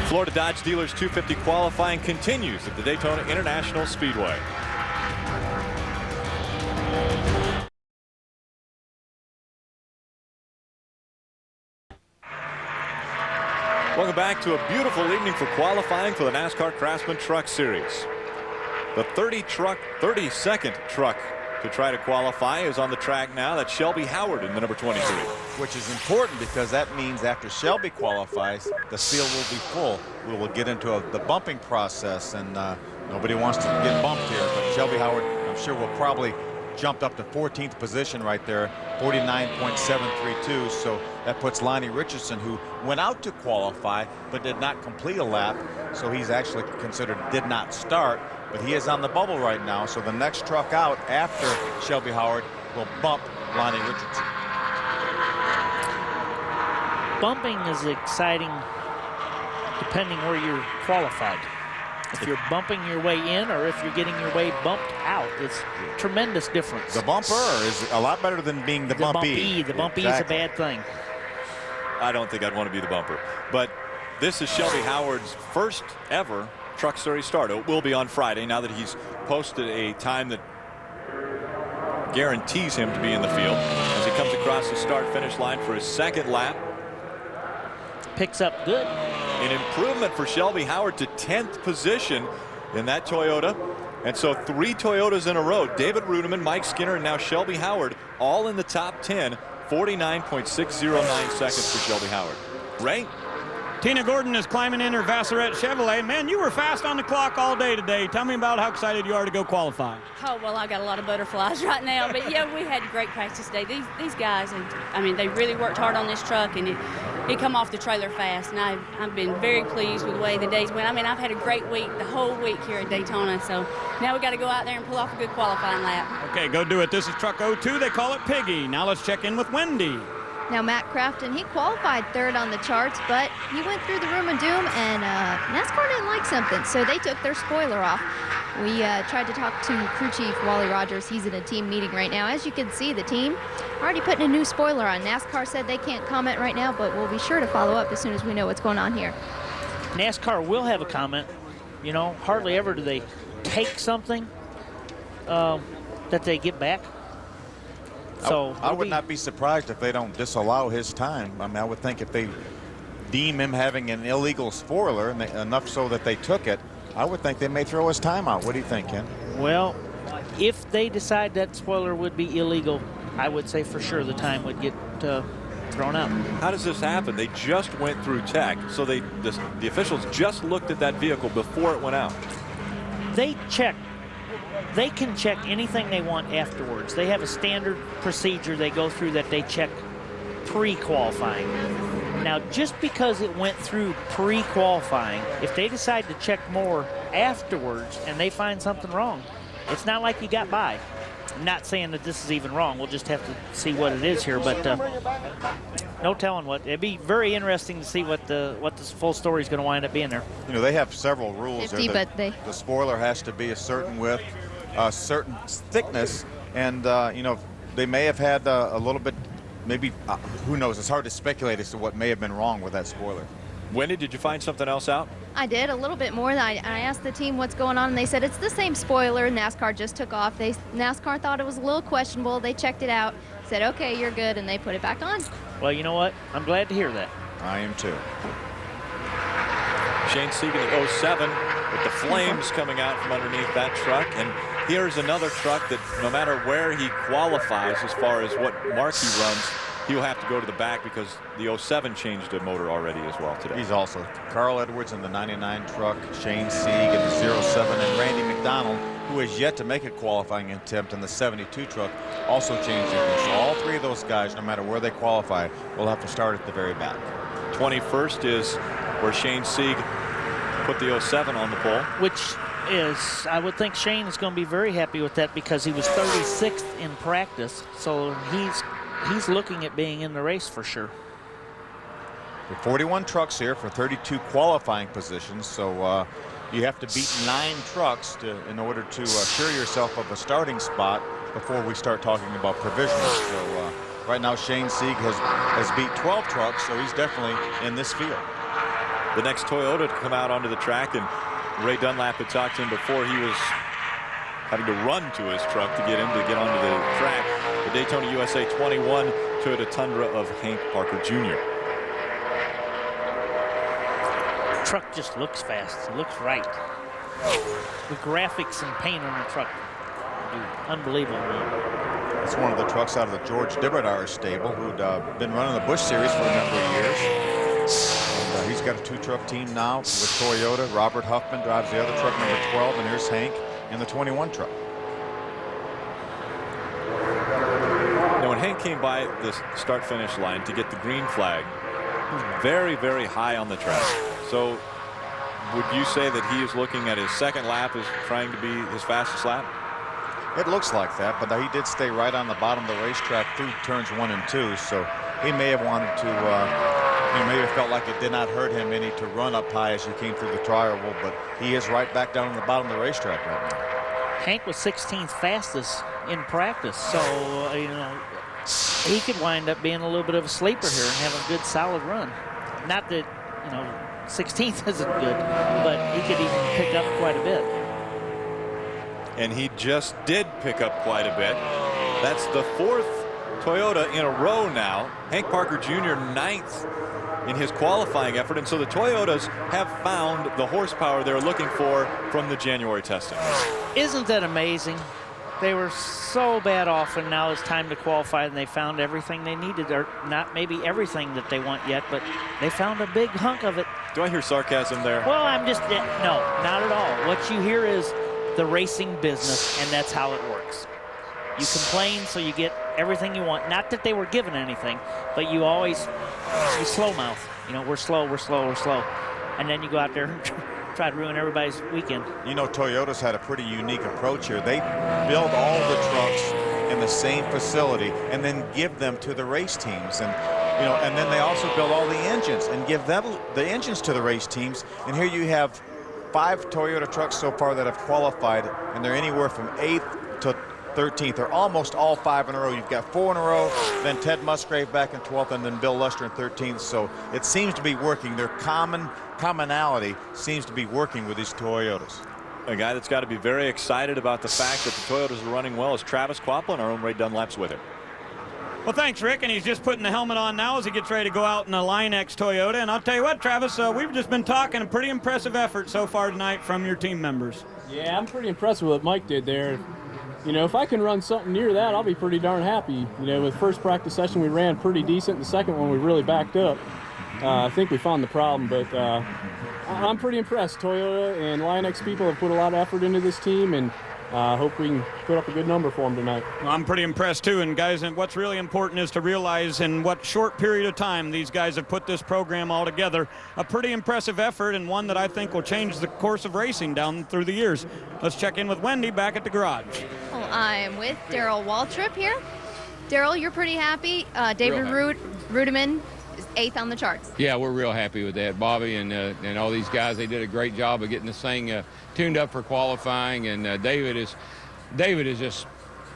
Florida Dodge Dealers 250 qualifying continues at the Daytona International Speedway. Welcome back to a beautiful evening for qualifying for the NASCAR Craftsman Truck Series. The 32nd truck to try to qualify is on the track now. That's Shelby Howard in the number 23. Which is important because that means after Shelby qualifies, the field will be full. We will get into the bumping process, and nobody wants to get bumped here. But Shelby Howard, I'm sure, will probably jump up to 14th position right there, 49.732. So that puts Lonnie Richardson, who went out to qualify but did not complete a lap. So he's actually considered did not start. But he is on the bubble right now, so the next truck out after Shelby Howard will bump Lonnie Richardson. Bumping is exciting depending where you're qualified. If you're bumping your way in or if you're getting your way bumped out, it's tremendous difference. The bumper is a lot better than being the bumpy. The bumpy is a bad thing. I don't think I'd want to be the bumper. But this is Shelby Howard's first ever Truck Series start. It will be on Friday now that he's posted a time that guarantees him to be in the field as he comes across the start-finish line for his second lap. Picks up good. An improvement for Shelby Howard to 10th position in that Toyota. And so 3 Toyotas in a row. David Rudiman, Mike Skinner, and now Shelby Howard all in the top 10. 49.609 seconds for Shelby Howard. Ray? Tina Gordon is climbing in her Vassarette Chevrolet. Man, you were fast on the clock all day today. Tell me about how excited you are to go qualify. Oh, well, I got a lot of butterflies right now. But, yeah, we had great practice today. These guys, and I mean, they really worked hard on this truck. And he come off the trailer fast, and I've been very pleased with the way the days went. I mean, I've had a great week, the whole week here at Daytona, so now we got to go out there and pull off a good qualifying lap. Okay, go do it. This is truck 02. They call it Piggy. Now let's check in with Wendy. Now, Matt Crafton, he qualified third on the charts, but he went through the room of doom, and NASCAR didn't like something, so they took their spoiler off. We tried to talk to crew chief Wally Rogers. He's in a team meeting right now. As you can see, the team already putting a new spoiler on. NASCAR said they can't comment right now, but we'll be sure to follow up as soon as we know what's going on here. NASCAR will have a comment. You know, hardly ever do they take something that they get back. So I would not be surprised if they don't disallow his time. I mean, I would think if they deem him having an illegal spoiler, and enough so that they took it, I would think they may throw his time out. What do you think, Ken? Well, if they decide that spoiler would be illegal, I would say for sure the time would get thrown out. How does this happen? They just went through tech, so the officials just looked at that vehicle before it went out. They check. They can check anything they want afterwards. They have a standard procedure they go through that they check pre-qualifying. Now, just because it went through pre-qualifying, if they decide to check more afterwards and they find something wrong, it's not like you got by. I'm not saying that this is even wrong. We'll just have to see what it is here, but no telling what. It'd be very interesting to see what this full story is going to wind up being there. You know, they have several rules 50, there. but The spoiler has to be a certain width, a certain thickness, and you know, they may have had a little bit, maybe, who knows, it's hard to speculate as to what may have been wrong with that spoiler. Wendy, did you find something else out? I did, a little bit more. I asked the team what's going on, and they said it's the same spoiler NASCAR just took off. NASCAR thought it was a little questionable. They checked it out, said, okay, you're good, and they put it back on. Well, you know what? I'm glad to hear that. I am too. Shane Sieg in the 07 with the flames coming out from underneath that truck. And here's another truck that no matter where he qualifies as far as what mark he runs, he'll have to go to the back because the 07 changed the motor already as well today. He's also Carl Edwards in the 99 truck, Shane Sieg in the 07, and Randy McDonald, who has yet to make a qualifying attempt in the 72 truck, also changed engines. So all three of those guys, no matter where they qualify, will have to start at the very back. 21st is where Shane Sieg put the 07 on the pole. Which is, I would think Shane is going to be very happy with that because he was 36th in practice. So he's looking at being in the race for sure. There are 41 trucks here for 32 qualifying positions, so you have to beat 9 trucks in order to assure yourself of a starting spot before we start talking about provisionals. So right now Shane Sieg has beat 12 trucks, so he's definitely in this field. The next Toyota to come out onto the track, and Ray Dunlap had talked to him before he was having to run to his truck to get onto the track. The Daytona USA 21 Toyota Tundra of Hank Parker Jr. The truck just looks fast. It looks right. The graphics and paint on the truck, dude, unbelievable. It's one of the trucks out of the George Dibardar stable, who'd been running the Busch Series for a number of years. And, he's got a 2-truck team now with Toyota. Robert Huffman drives the other truck, number 12, and here's Hank in the 21 truck. Now, when Hank came by the start-finish line to get the green flag, he was very, very high on the track. So would you say that he is looking at his second lap as trying to be his fastest lap? It looks like that, but he did stay right on the bottom of the racetrack through turns 1 and 2, so he may have wanted to, maybe felt like it did not hurt him any to run up high as he came through the trial, but he is right back down on the bottom of the racetrack right now. Hank was 16th fastest in practice, so, he could wind up being a little bit of a sleeper here and have a good solid run. Not that, 16th isn't good, but he could even pick up quite a bit. And he just did pick up quite a bit. That's the 4th Toyota in a row now. Hank Parker Jr. 9th in his qualifying effort. And so the Toyotas have found the horsepower they're looking for from the January testing. Isn't that amazing? They were so bad off, and now it's time to qualify, and they found everything they needed. Or not maybe everything that they want yet, but they found a big hunk of it. Do I hear sarcasm there? Well, no, not at all. What you hear is the racing business, and that's how it works. You complain so you get everything you want. Not that they were given anything, but you always, you slow mouth. You know, we're slow. And then you go out there and try to ruin everybody's weekend. You know, Toyota's had a pretty unique approach here. They build all the trucks in the same facility and then give them to the race teams. And you know, and then they also build all the engines and give them the engines to the race teams. And here you have 5 Toyota trucks so far that have qualified, and they're anywhere from 8th to 13th. They're almost all 5 in a row. You've got 4 in a row, then Ted Musgrave back in 12th, and then Bill Luster in 13th. So it seems to be working. Their commonality seems to be working with these Toyotas. A guy that's got to be very excited about the fact that the Toyotas are running well is Travis Kvapil, and our own Ray Dunlap's with him. Well, thanks, Rick, and he's just putting the helmet on now as he gets ready to go out in a Line-X Toyota. And I'll tell you what, Travis, we've just been talking a pretty impressive effort so far tonight from your team members. Yeah, I'm pretty impressed with what Mike did there. You know, if I can run something near that, I'll be pretty darn happy. You know, with first practice session, we ran pretty decent. The second one, we really backed up. I think we found the problem, but I'm pretty impressed. Toyota and Line-X people have put a lot of effort into this team, and I hope we can put up a good number for them tonight. Well, I'm pretty impressed too, and guys, and what's really important is to realize in what short period of time these guys have put this program all together. A pretty impressive effort, and one that I think will change the course of racing down through the years. Let's check in with Wendy back at the garage. Well, I am with Daryl Waltrip here. Daryl, you're pretty happy. David Rudiman is 8th on the charts. Yeah, we're real happy with that. Bobby and all these guys, they did a great job of getting this thing tuned up for qualifying, and David is just,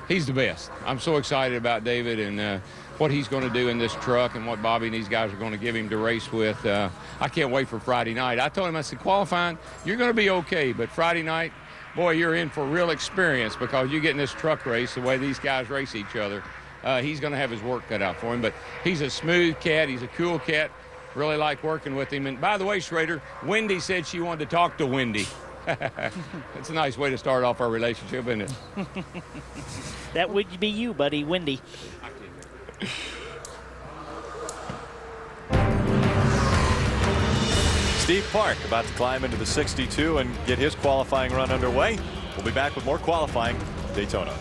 he's the best. I'm so excited about David and what he's going to do in this truck and what Bobby and these guys are going to give him to race with. I can't wait for Friday night. I told him, I said, qualifying, you're going to be okay, but Friday night, boy, you're in for real experience because you get in this truck race the way these guys race each other. He's going to have his work cut out for him, but he's a smooth cat. He's a cool cat. Really like working with him. And by the way, Schrader, Wendy said she wanted to talk to Wendy. It's a nice way to start off our relationship, isn't it? That would be you, buddy, Wendy. Steve Park about to climb into the 62 and get his qualifying run underway. We'll be back with more qualifying at Daytona.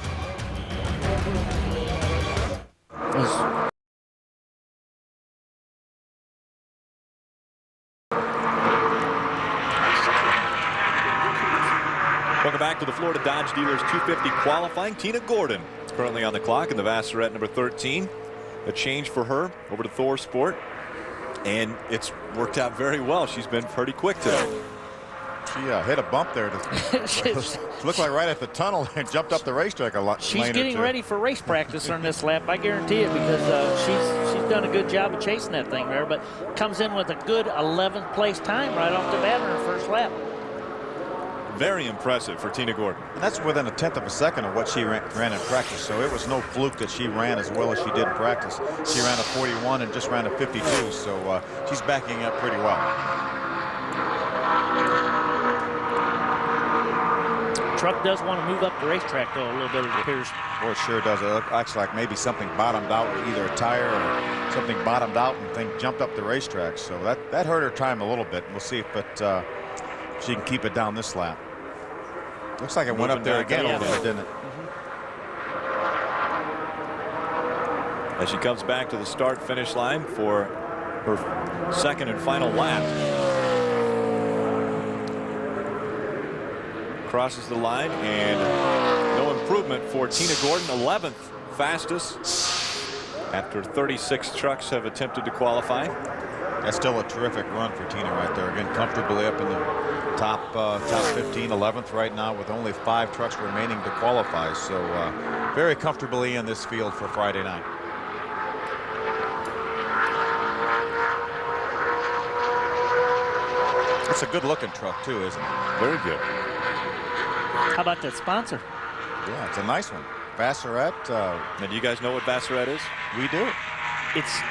Welcome back to the Florida Dodge Dealers 250 qualifying. Tina Gordon currently on the clock in the Vassarette number 13. A change for her over to Thor Sport, and it's worked out very well. She's been pretty quick today. She hit a bump there. Looked like right at the tunnel and jumped up the racetrack a lot. She's getting ready for race practice on this lap, I guarantee it, because she's done a good job of chasing that thing there, but comes in with a good 11th place time right off the bat in her first lap. Very impressive for Tina Gordon. And that's within 1/10 of a second of what she ran in practice, so it was no fluke that she ran as well as she did in practice. She ran a 41 and just ran a 52, so she's backing up pretty well. Truck does want to move up the racetrack, though, a little bit, it appears. Well, it sure does. It looks like maybe something bottomed out, either a tire or something bottomed out and thing jumped up the racetrack. So that hurt her time a little bit. We'll see if she can keep it down this lap. Looks like it went up there again a little bit, didn't it? As she comes back to the start-finish line for her second and final lap. Crosses the line, and no improvement for Tina Gordon, 11th fastest after 36 trucks have attempted to qualify. That's still a terrific run for Tina right there. Again, comfortably up in the top 15, 11th right now with only 5 trucks remaining to qualify. So very comfortably in this field for Friday night. It's a good looking truck too, isn't it? Very good. How about that sponsor? Yeah, it's a nice one. Vassarette. And do you guys know what Vassarette is? We do. It's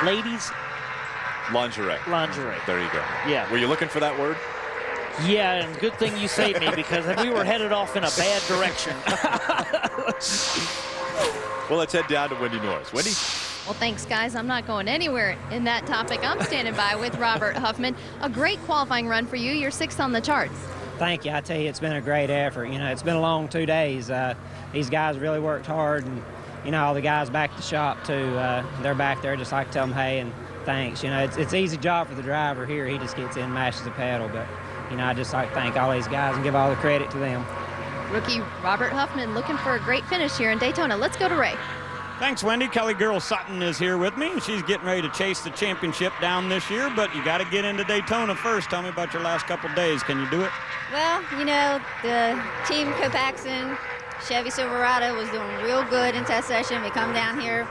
ladies lingerie. Lingerie. There you go. Yeah. Were you looking for that word? Yeah, and good thing you saved me, because we were headed off in a bad direction. Well, let's head down to Wendy Norris. Wendy? Well, thanks, guys. I'm not going anywhere in that topic. I'm standing by with Robert Huffman. A great qualifying run for you. You're 6th on the charts. Thank you. I tell you, it's been a great effort. You know, it's been a long 2 days. These guys really worked hard, and, you know, all the guys back at the shop, too, they're back there just like to tell them, hey, and thanks. You know, it's an easy job for the driver here. He just gets in, mashes the pedal. But, you know, I just like to thank all these guys and give all the credit to them. Rookie Robert Huffman looking for a great finish here in Daytona. Let's go to Ray. Thanks, Wendy. Kelly Girl Sutton is here with me. She's getting ready to chase the championship down this year, but you got to get into Daytona first. Tell me about your last couple days. Can you do it? Well, you know, the team Copaxson Chevy Silverado was doing real good in test session. We come down here,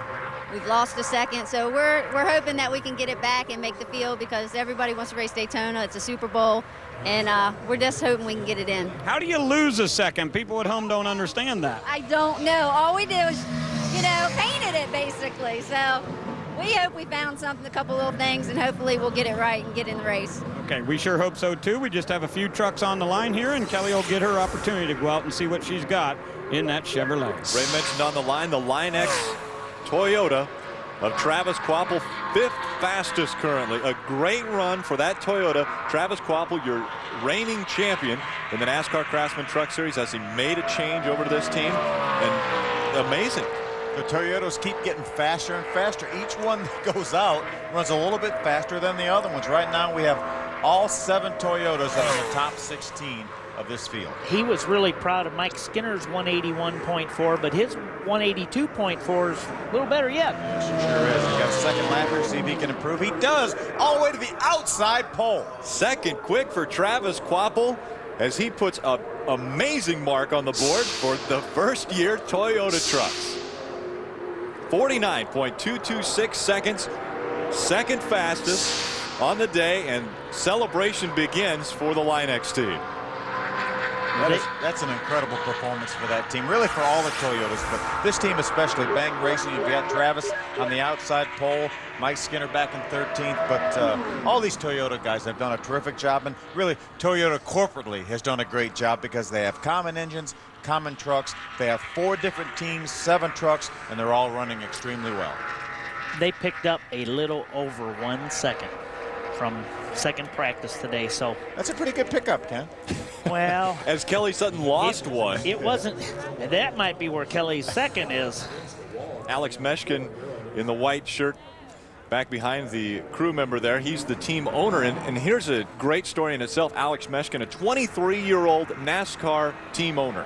we've lost a second, so we're hoping that we can get it back and make the field because everybody wants to race Daytona. It's a Super Bowl, and we're just hoping we can get it in. How do you lose a second? People at home don't understand that. I don't know. All we did was, you know, painted it basically. So we hope we found something, a couple little things, and hopefully we'll get it right and get in the race. Okay, we sure hope so too. We just have a few trucks on the line here, and Kelly will get her opportunity to go out and see what she's got in that Chevrolet. Ray mentioned on the line, the Line X Toyota of Travis Kvapil, 5th fastest currently. A great run for that Toyota. Travis Kvapil, your reigning champion in the NASCAR Craftsman Truck Series, as he made a change over to this team. And amazing. The Toyotas keep getting faster and faster. Each one that goes out runs a little bit faster than the other ones. Right now we have all 7 Toyotas that are in the top 16 of this field. He was really proud of Mike Skinner's 181.4, but his 182.4 is a little better yet. Yes, it sure is. He's got a second lap here, see if he can improve. He does, all the way to the outside pole. Second quick for Travis Kvapil as he puts an amazing mark on the board for the first year Toyota trucks. 49.226 seconds, second fastest on the day, and celebration begins for the Line X team. That's an incredible performance for that team, really for all the Toyotas, but this team especially. Bang Racing, you've got Travis on the outside pole, Mike Skinner back in 13th, but all these Toyota guys have done a terrific job, and really Toyota corporately has done a great job because they have common engines, common trucks. They have 4 different teams, 7 trucks, and they're all running extremely well. They picked up a little over 1 second from second practice today, so that's a pretty good pickup, Ken. Well, as Kelly Sutton lost one. It wasn't. That might be where Kelly's second is. Alex Meshkin in the white shirt back behind the crew member there. He's the team owner, and here's a great story in itself. Alex Meshkin, a 23-year-old NASCAR team owner.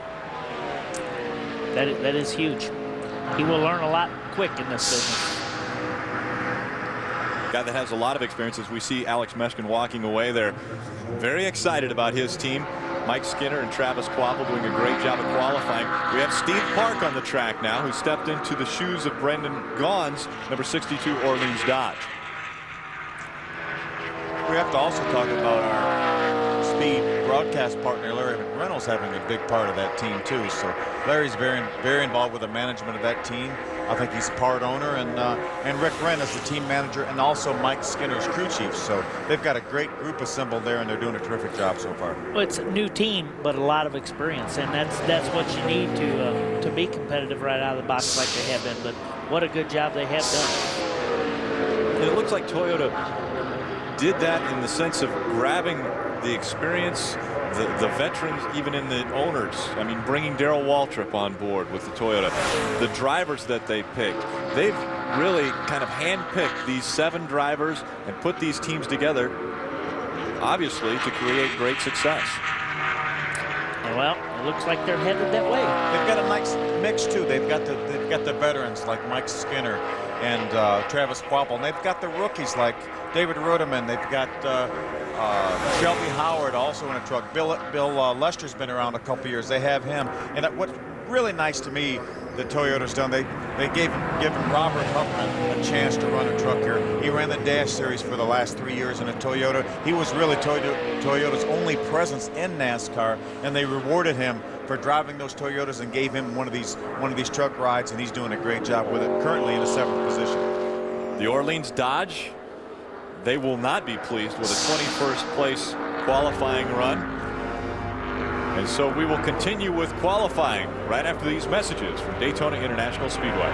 That is huge. He will learn a lot quick in this business. Guy that has a lot of experience. As we see Alex Meshkin walking away, they're very excited about his team. Mike Skinner and Travis Kvapil doing a great job of qualifying. We have Steve Park on the track now, who stepped into the shoes of Brendan Gaughan's number 62 Orleans Dodge. We have to also talk about our speed broadcast partner, Larry McReynolds, having a big part of that team too. So Larry's very involved with the management of that team. I think he's a part owner, and Rick Wren is the team manager, and also Mike Skinner's crew chief. So they've got a great group assembled there, and they're doing a terrific job so far. Well, it's a new team, but a lot of experience, and that's what you need to be competitive right out of the box like they have been. But what a good job they have done. And it looks like Toyota did that in the sense of grabbing the experience, the veterans, even in the owners. I mean, bringing Darrell Waltrip on board with the Toyota, the drivers that they picked. They've really kind of handpicked these 7 drivers and put these teams together, obviously, to create great success. Well, it looks like they're headed that way. They've got a nice mix too. They've got the veterans like Mike Skinner and Travis Kvapil, and they've got the rookies like David Ruderman. They've got Shelby Howard also in a truck. Bill Lester's been around a couple years. They have him. And what's really nice to me that Toyota's done, they given Robert Huffman a chance to run a truck here. He ran the Dash Series for the last 3 years in a Toyota. He was really Toyota's only presence in NASCAR, and they rewarded him for driving those Toyotas and gave him one of these truck rides, and he's doing a great job with it, currently in the 7th position. The Orleans Dodge, they will not be pleased with a 21st place qualifying run. And so we will continue with qualifying right after these messages from Daytona International Speedway.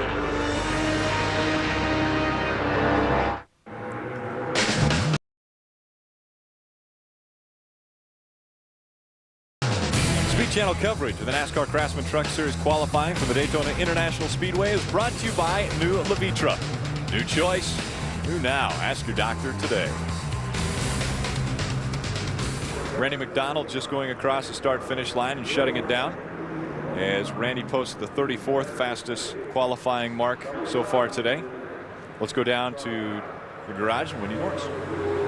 Channel coverage of the NASCAR Craftsman Truck Series qualifying for the Daytona International Speedway is brought to you by new Levitra. New choice, new now. Ask your doctor today. Randy McDonald just going across the start-finish line and shutting it down as Randy posted the 34th fastest qualifying mark so far today. Let's go down to the garage and Wendy Norris.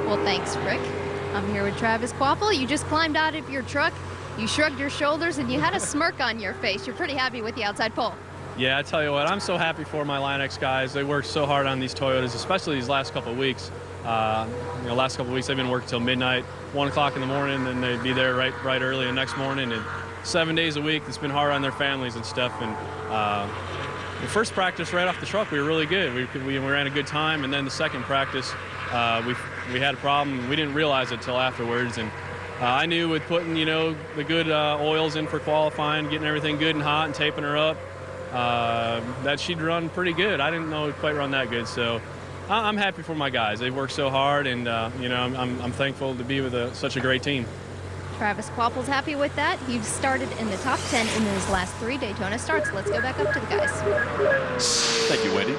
Well, thanks, Rick. I'm here with Travis Kvapil. You just climbed out of your truck, you shrugged your shoulders, and you had a smirk on your face. You're pretty happy with the outside pole. Yeah, I tell you what, I'm so happy for my Line-X guys. They worked so hard on these Toyotas, especially these last couple of weeks. Last couple of weeks they've been working till midnight, 1 o'clock in the morning, then they'd be there right early the next morning. And 7 days a week, it's been hard on their families and stuff. And the first practice right off the truck, we were really good. We ran a good time, and then the second practice, we had a problem. We didn't realize it until afterwards. And I knew with putting, the good oils in for qualifying, getting everything good and hot and taping her up, that she'd run pretty good. I didn't know it'd quite run that good. So I'm happy for my guys. They've worked so hard, and, I'm thankful to be with such a great team. Travis Kvapil's happy with that. He started in the top 10 in his last 3 Daytona starts. Let's go back up to the guys. Thank you, Wendy.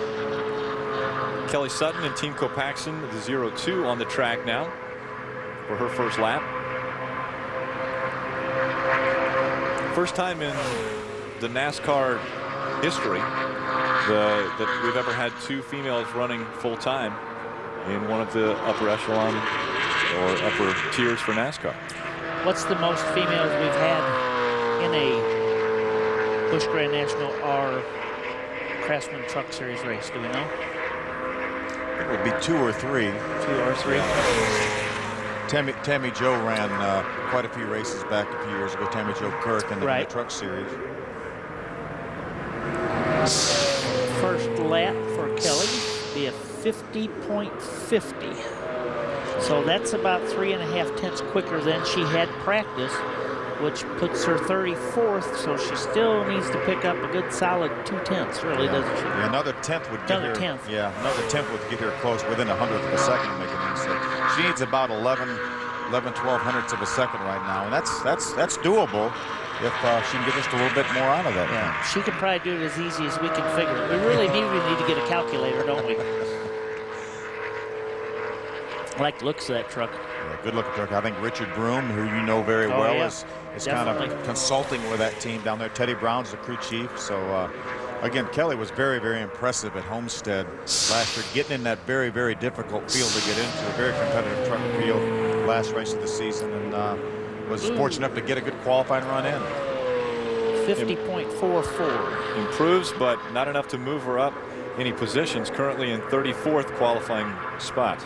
Kelly Sutton and Team Copaxson, the 0-2 on the track now for her first lap. First time in the NASCAR history that we've ever had 2 females running full time in one of the upper echelon or upper tiers for NASCAR. What's the most females we've had in a Busch Grand National or Craftsman Truck Series race? Do we know? It would be 2 or 3. 2 or 3. Yeah. Tammy Jo ran quite a few races back a few years ago. Tammy Jo Kirk in the Truck Series. First lap for Kelly be a 50.50. So that's about 3.5 tenths quicker than she had practice, which puts her 34th. So she still needs to pick up a good solid 2 tenths, really, doesn't she? Yeah, another tenth would get her. Yeah, another tenth would get her close within 100th of a second to make it in. So she needs about 11, 12 hundredths of a second right now, and that's doable if she can get just a little bit more out of that. Yeah, she could probably do it as easy as we can figure it. We really need to get a calculator, don't we? I like the looks of that truck. Yeah, good looking truck. I think Richard Broom, who you know very well, is kind of consulting with that team down there. Teddy Brown's the crew chief. So again, Kelly was very, very impressive at Homestead last year, getting in that very, very difficult field to get into, a very competitive truck field last race of the season, and was fortunate enough to get a good qualifying run in. 50.44. Improves, but not enough to move her up any positions. Currently in 34th qualifying spot.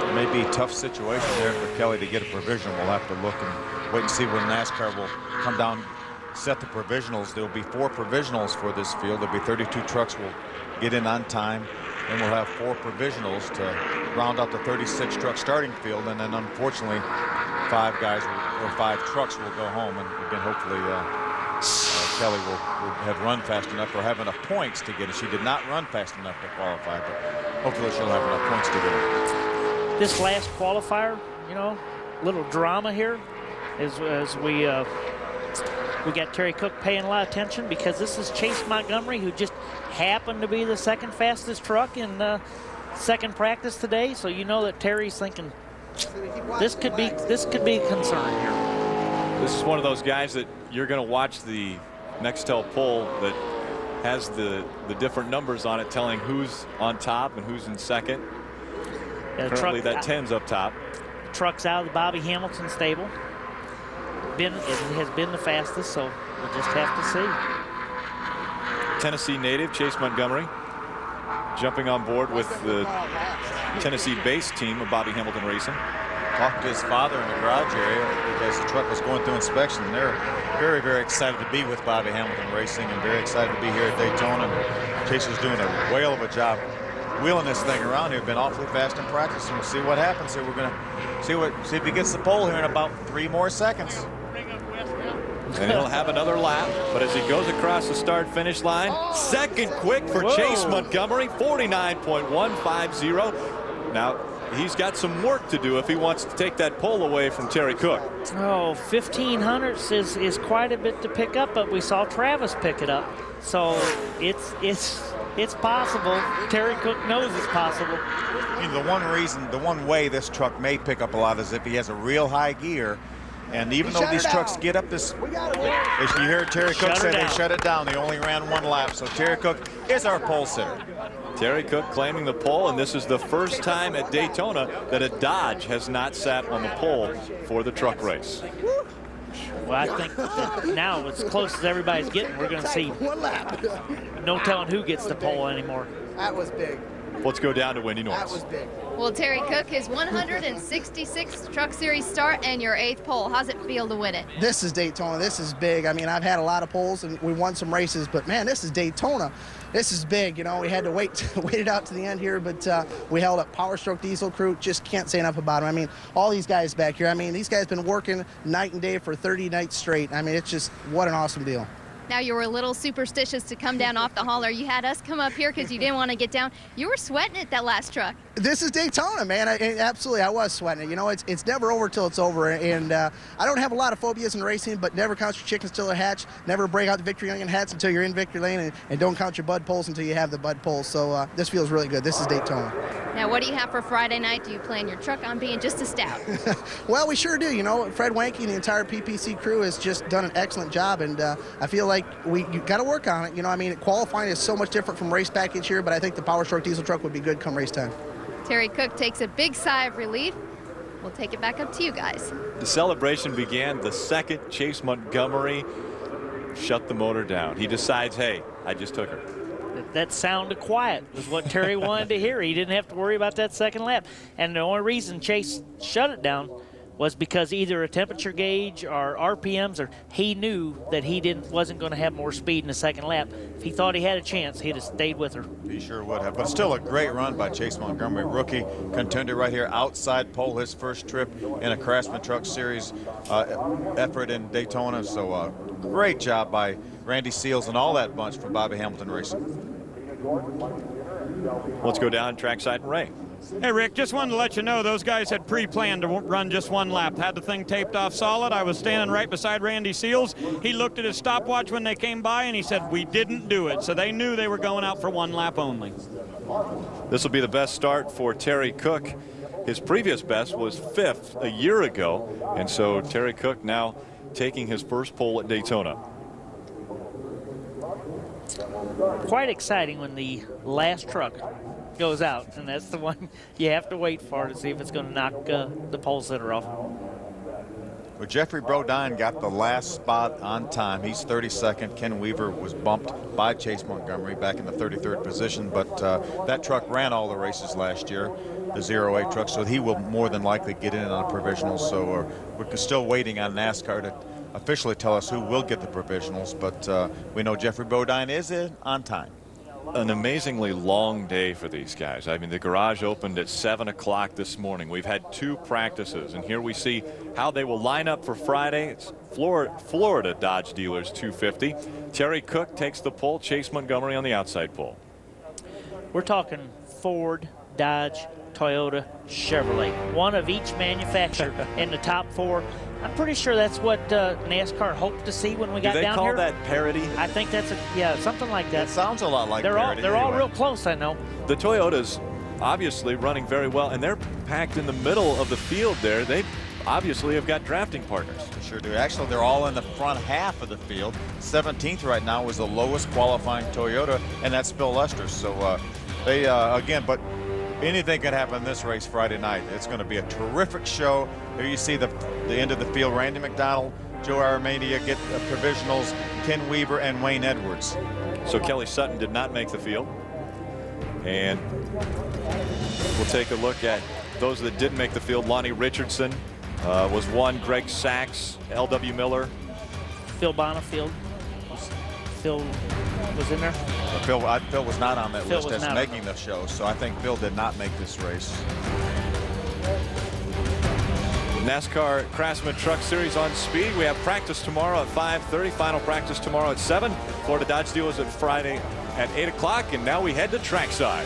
It may be a tough situation there for Kelly to get a provisional. We'll have to look and wait and see when NASCAR will come down, set the provisionals. There will be 4 provisionals for this field. There'll be 32 trucks will get in on time. Then we'll have 4 provisionals to round out the 36 truck starting field, and then unfortunately 5 guys or 5 trucks will go home, and again hopefully Kelly will have run fast enough or have enough points to get it. She did not run fast enough to qualify, but hopefully she'll have enough points to get it. This last qualifier, little drama here as we got Terry Cook paying a lot of attention because this is Chase Montgomery, who just happened to be the second fastest truck in second practice today. So you know that Terry's thinking this could be a concern here. This is one of those guys that you're going to watch the Nextel poll that has the different numbers on it telling who's on top and who's in second. Yeah, currently that 10's up top. Truck's out of the Bobby Hamilton stable. It has been the fastest, so we'll just have to see. Tennessee native Chase Montgomery jumping on board with the Tennessee-based team of Bobby Hamilton Racing. Talked to his father in the garage area because the truck was going through inspection, and they're very, very excited to be with Bobby Hamilton Racing and very excited to be here at Daytona. And Chase is doing a whale of a job wheeling this thing around here. Been awfully fast in practice, and we'll see what happens here. We're going to see if he gets the pole here in about 3 more seconds. And he'll have another lap, but as he goes across the start-finish line, second quick for Chase Montgomery, 49.150. Now, he's got some work to do if he wants to take that pole away from Terry Cook. Oh, 1,500 is quite a bit to pick up, but we saw Travis pick it up. So it's possible. Terry Cook knows it's possible. You know, the one way this truck may pick up a lot is if he has a real high gear. And even though these trucks get up this, as you hear Terry Cook say, they shut it down. They only ran one lap. So Terry Cook is our pole sitter. Terry Cook claiming the pole, and this is the first time at Daytona that a Dodge has not sat on the pole for the truck race. Well, I think that now, as close as everybody's getting, we're going to see no telling who gets the pole anymore. That was big. Let's go down to Wendy Norris. That was big. Well, Terry Cook, his 166th Truck Series start and your 8th pole. How's it feel to win it? This is Daytona. This is big. I mean, I've had a lot of poles and we won some races, but man, this is Daytona. This is big. You know, we had to wait it out to the end here, but we held up. Power Stroke Diesel crew, just can't say enough about them. I mean, all these guys back here, I mean, these guys been working night and day for 30 nights straight. I mean, it's just, what an awesome deal. Now, you were a little superstitious to come down off the hauler. You had us come up here because you didn't want to get down. You were sweating it that last truck. This is Daytona, man. Absolutely, I was sweating it. You know, it's never over till it's over. And I don't have a lot of phobias in racing, but never count your chickens till they're hatched. Never break out the victory onion hats until you're in victory lane, and don't count your bud poles until you have the bud poles. So this feels really good. This is Daytona. Now, what do you have for Friday night? Do you plan your truck on being just a stout? Well, we sure do. You know, Fred Wanke and the entire PPC crew has just done an excellent job, and I feel like you got to work on it. You know, I mean, qualifying is so much different from race package here, but I think the Power Stroke Diesel truck would be good come race time. Terry Cook takes a big sigh of relief. We'll take it back up to you guys. The celebration began the second Chase Montgomery shut the motor down. He decides, hey, I just took her. That sound of quiet was what Terry wanted to hear. He didn't have to worry about that second lap. And the only reason Chase shut it down was because either a temperature gauge or RPMs, or he knew that he wasn't going to have more speed in the second lap. If he thought he had a chance, he'd have stayed with her. He sure would have. But still a great run by Chase Montgomery, rookie contender right here, outside pole, his first trip in a Craftsman Truck Series effort in Daytona. So great job by Randy Seals and all that bunch from Bobby Hamilton Racing. Let's go down trackside and Ray. Hey, Rick, just wanted to let you know those guys had pre-planned to run just one lap. Had the thing taped off solid. I was standing right beside Randy Seals. He looked at his stopwatch when they came by, and he said, we didn't do it. So they knew they were going out for one lap only. This will be the best start for Terry Cook. His previous best was 5th a year ago. And so Terry Cook now taking his first pole at Daytona. Quite exciting when the last truck goes out, and that's the one you have to wait for to see if it's going to knock the pole sitter off. Well, Jeffrey Brodine got the last spot on time. He's 32nd. Ken Weaver was bumped by Chase Montgomery back in the 33rd position, but that truck ran all the races last year, the 08 truck, so he will more than likely get in on a provisional. So we're still waiting on NASCAR to officially tell us who will get the provisionals, but we know Jeffrey Brodine is on time. An amazingly long day for these guys. I mean, the garage opened at 7 o'clock this morning. We've had 2 practices, and here we see how they will line up for Friday. It's Florida Dodge Dealers 250. Terry Cook takes the pole, Chase Montgomery on the outside pole. We're talking Ford, Dodge, Toyota, Chevrolet. One of each manufacturer in the top 4. I'm pretty sure that's what NASCAR hoped to see when we got down here. Do they call that parity? I think that's something like that. It sounds a lot like parity. They're all real close, I know. The Toyotas obviously running very well, and they're packed in the middle of the field there. They obviously have got drafting partners. They sure do. Actually, they're all in the front half of the field. 17th right now was the lowest qualifying Toyota, and that's Phil Lester. So they, again, but anything can happen in this race Friday night. It's going to be a terrific show. Here you see the end of the field. Randy McDonald, Joe Aramania get provisionals, Ken Weaver and Wayne Edwards. So Kelly Sutton did not make the field. And we'll take a look at those that did make the field. Lonnie Richardson was 1. Greg Sachs, L.W. Miller. Phil Bonifield. Phil was in there? Phil was not on that list as making the show, so I think Phil did not make this race. NASCAR Craftsman Truck Series on speed. We have practice tomorrow at 5:30. Final practice tomorrow at 7. Florida Dodge Dealers at Friday at 8 o'clock. And now we head to trackside.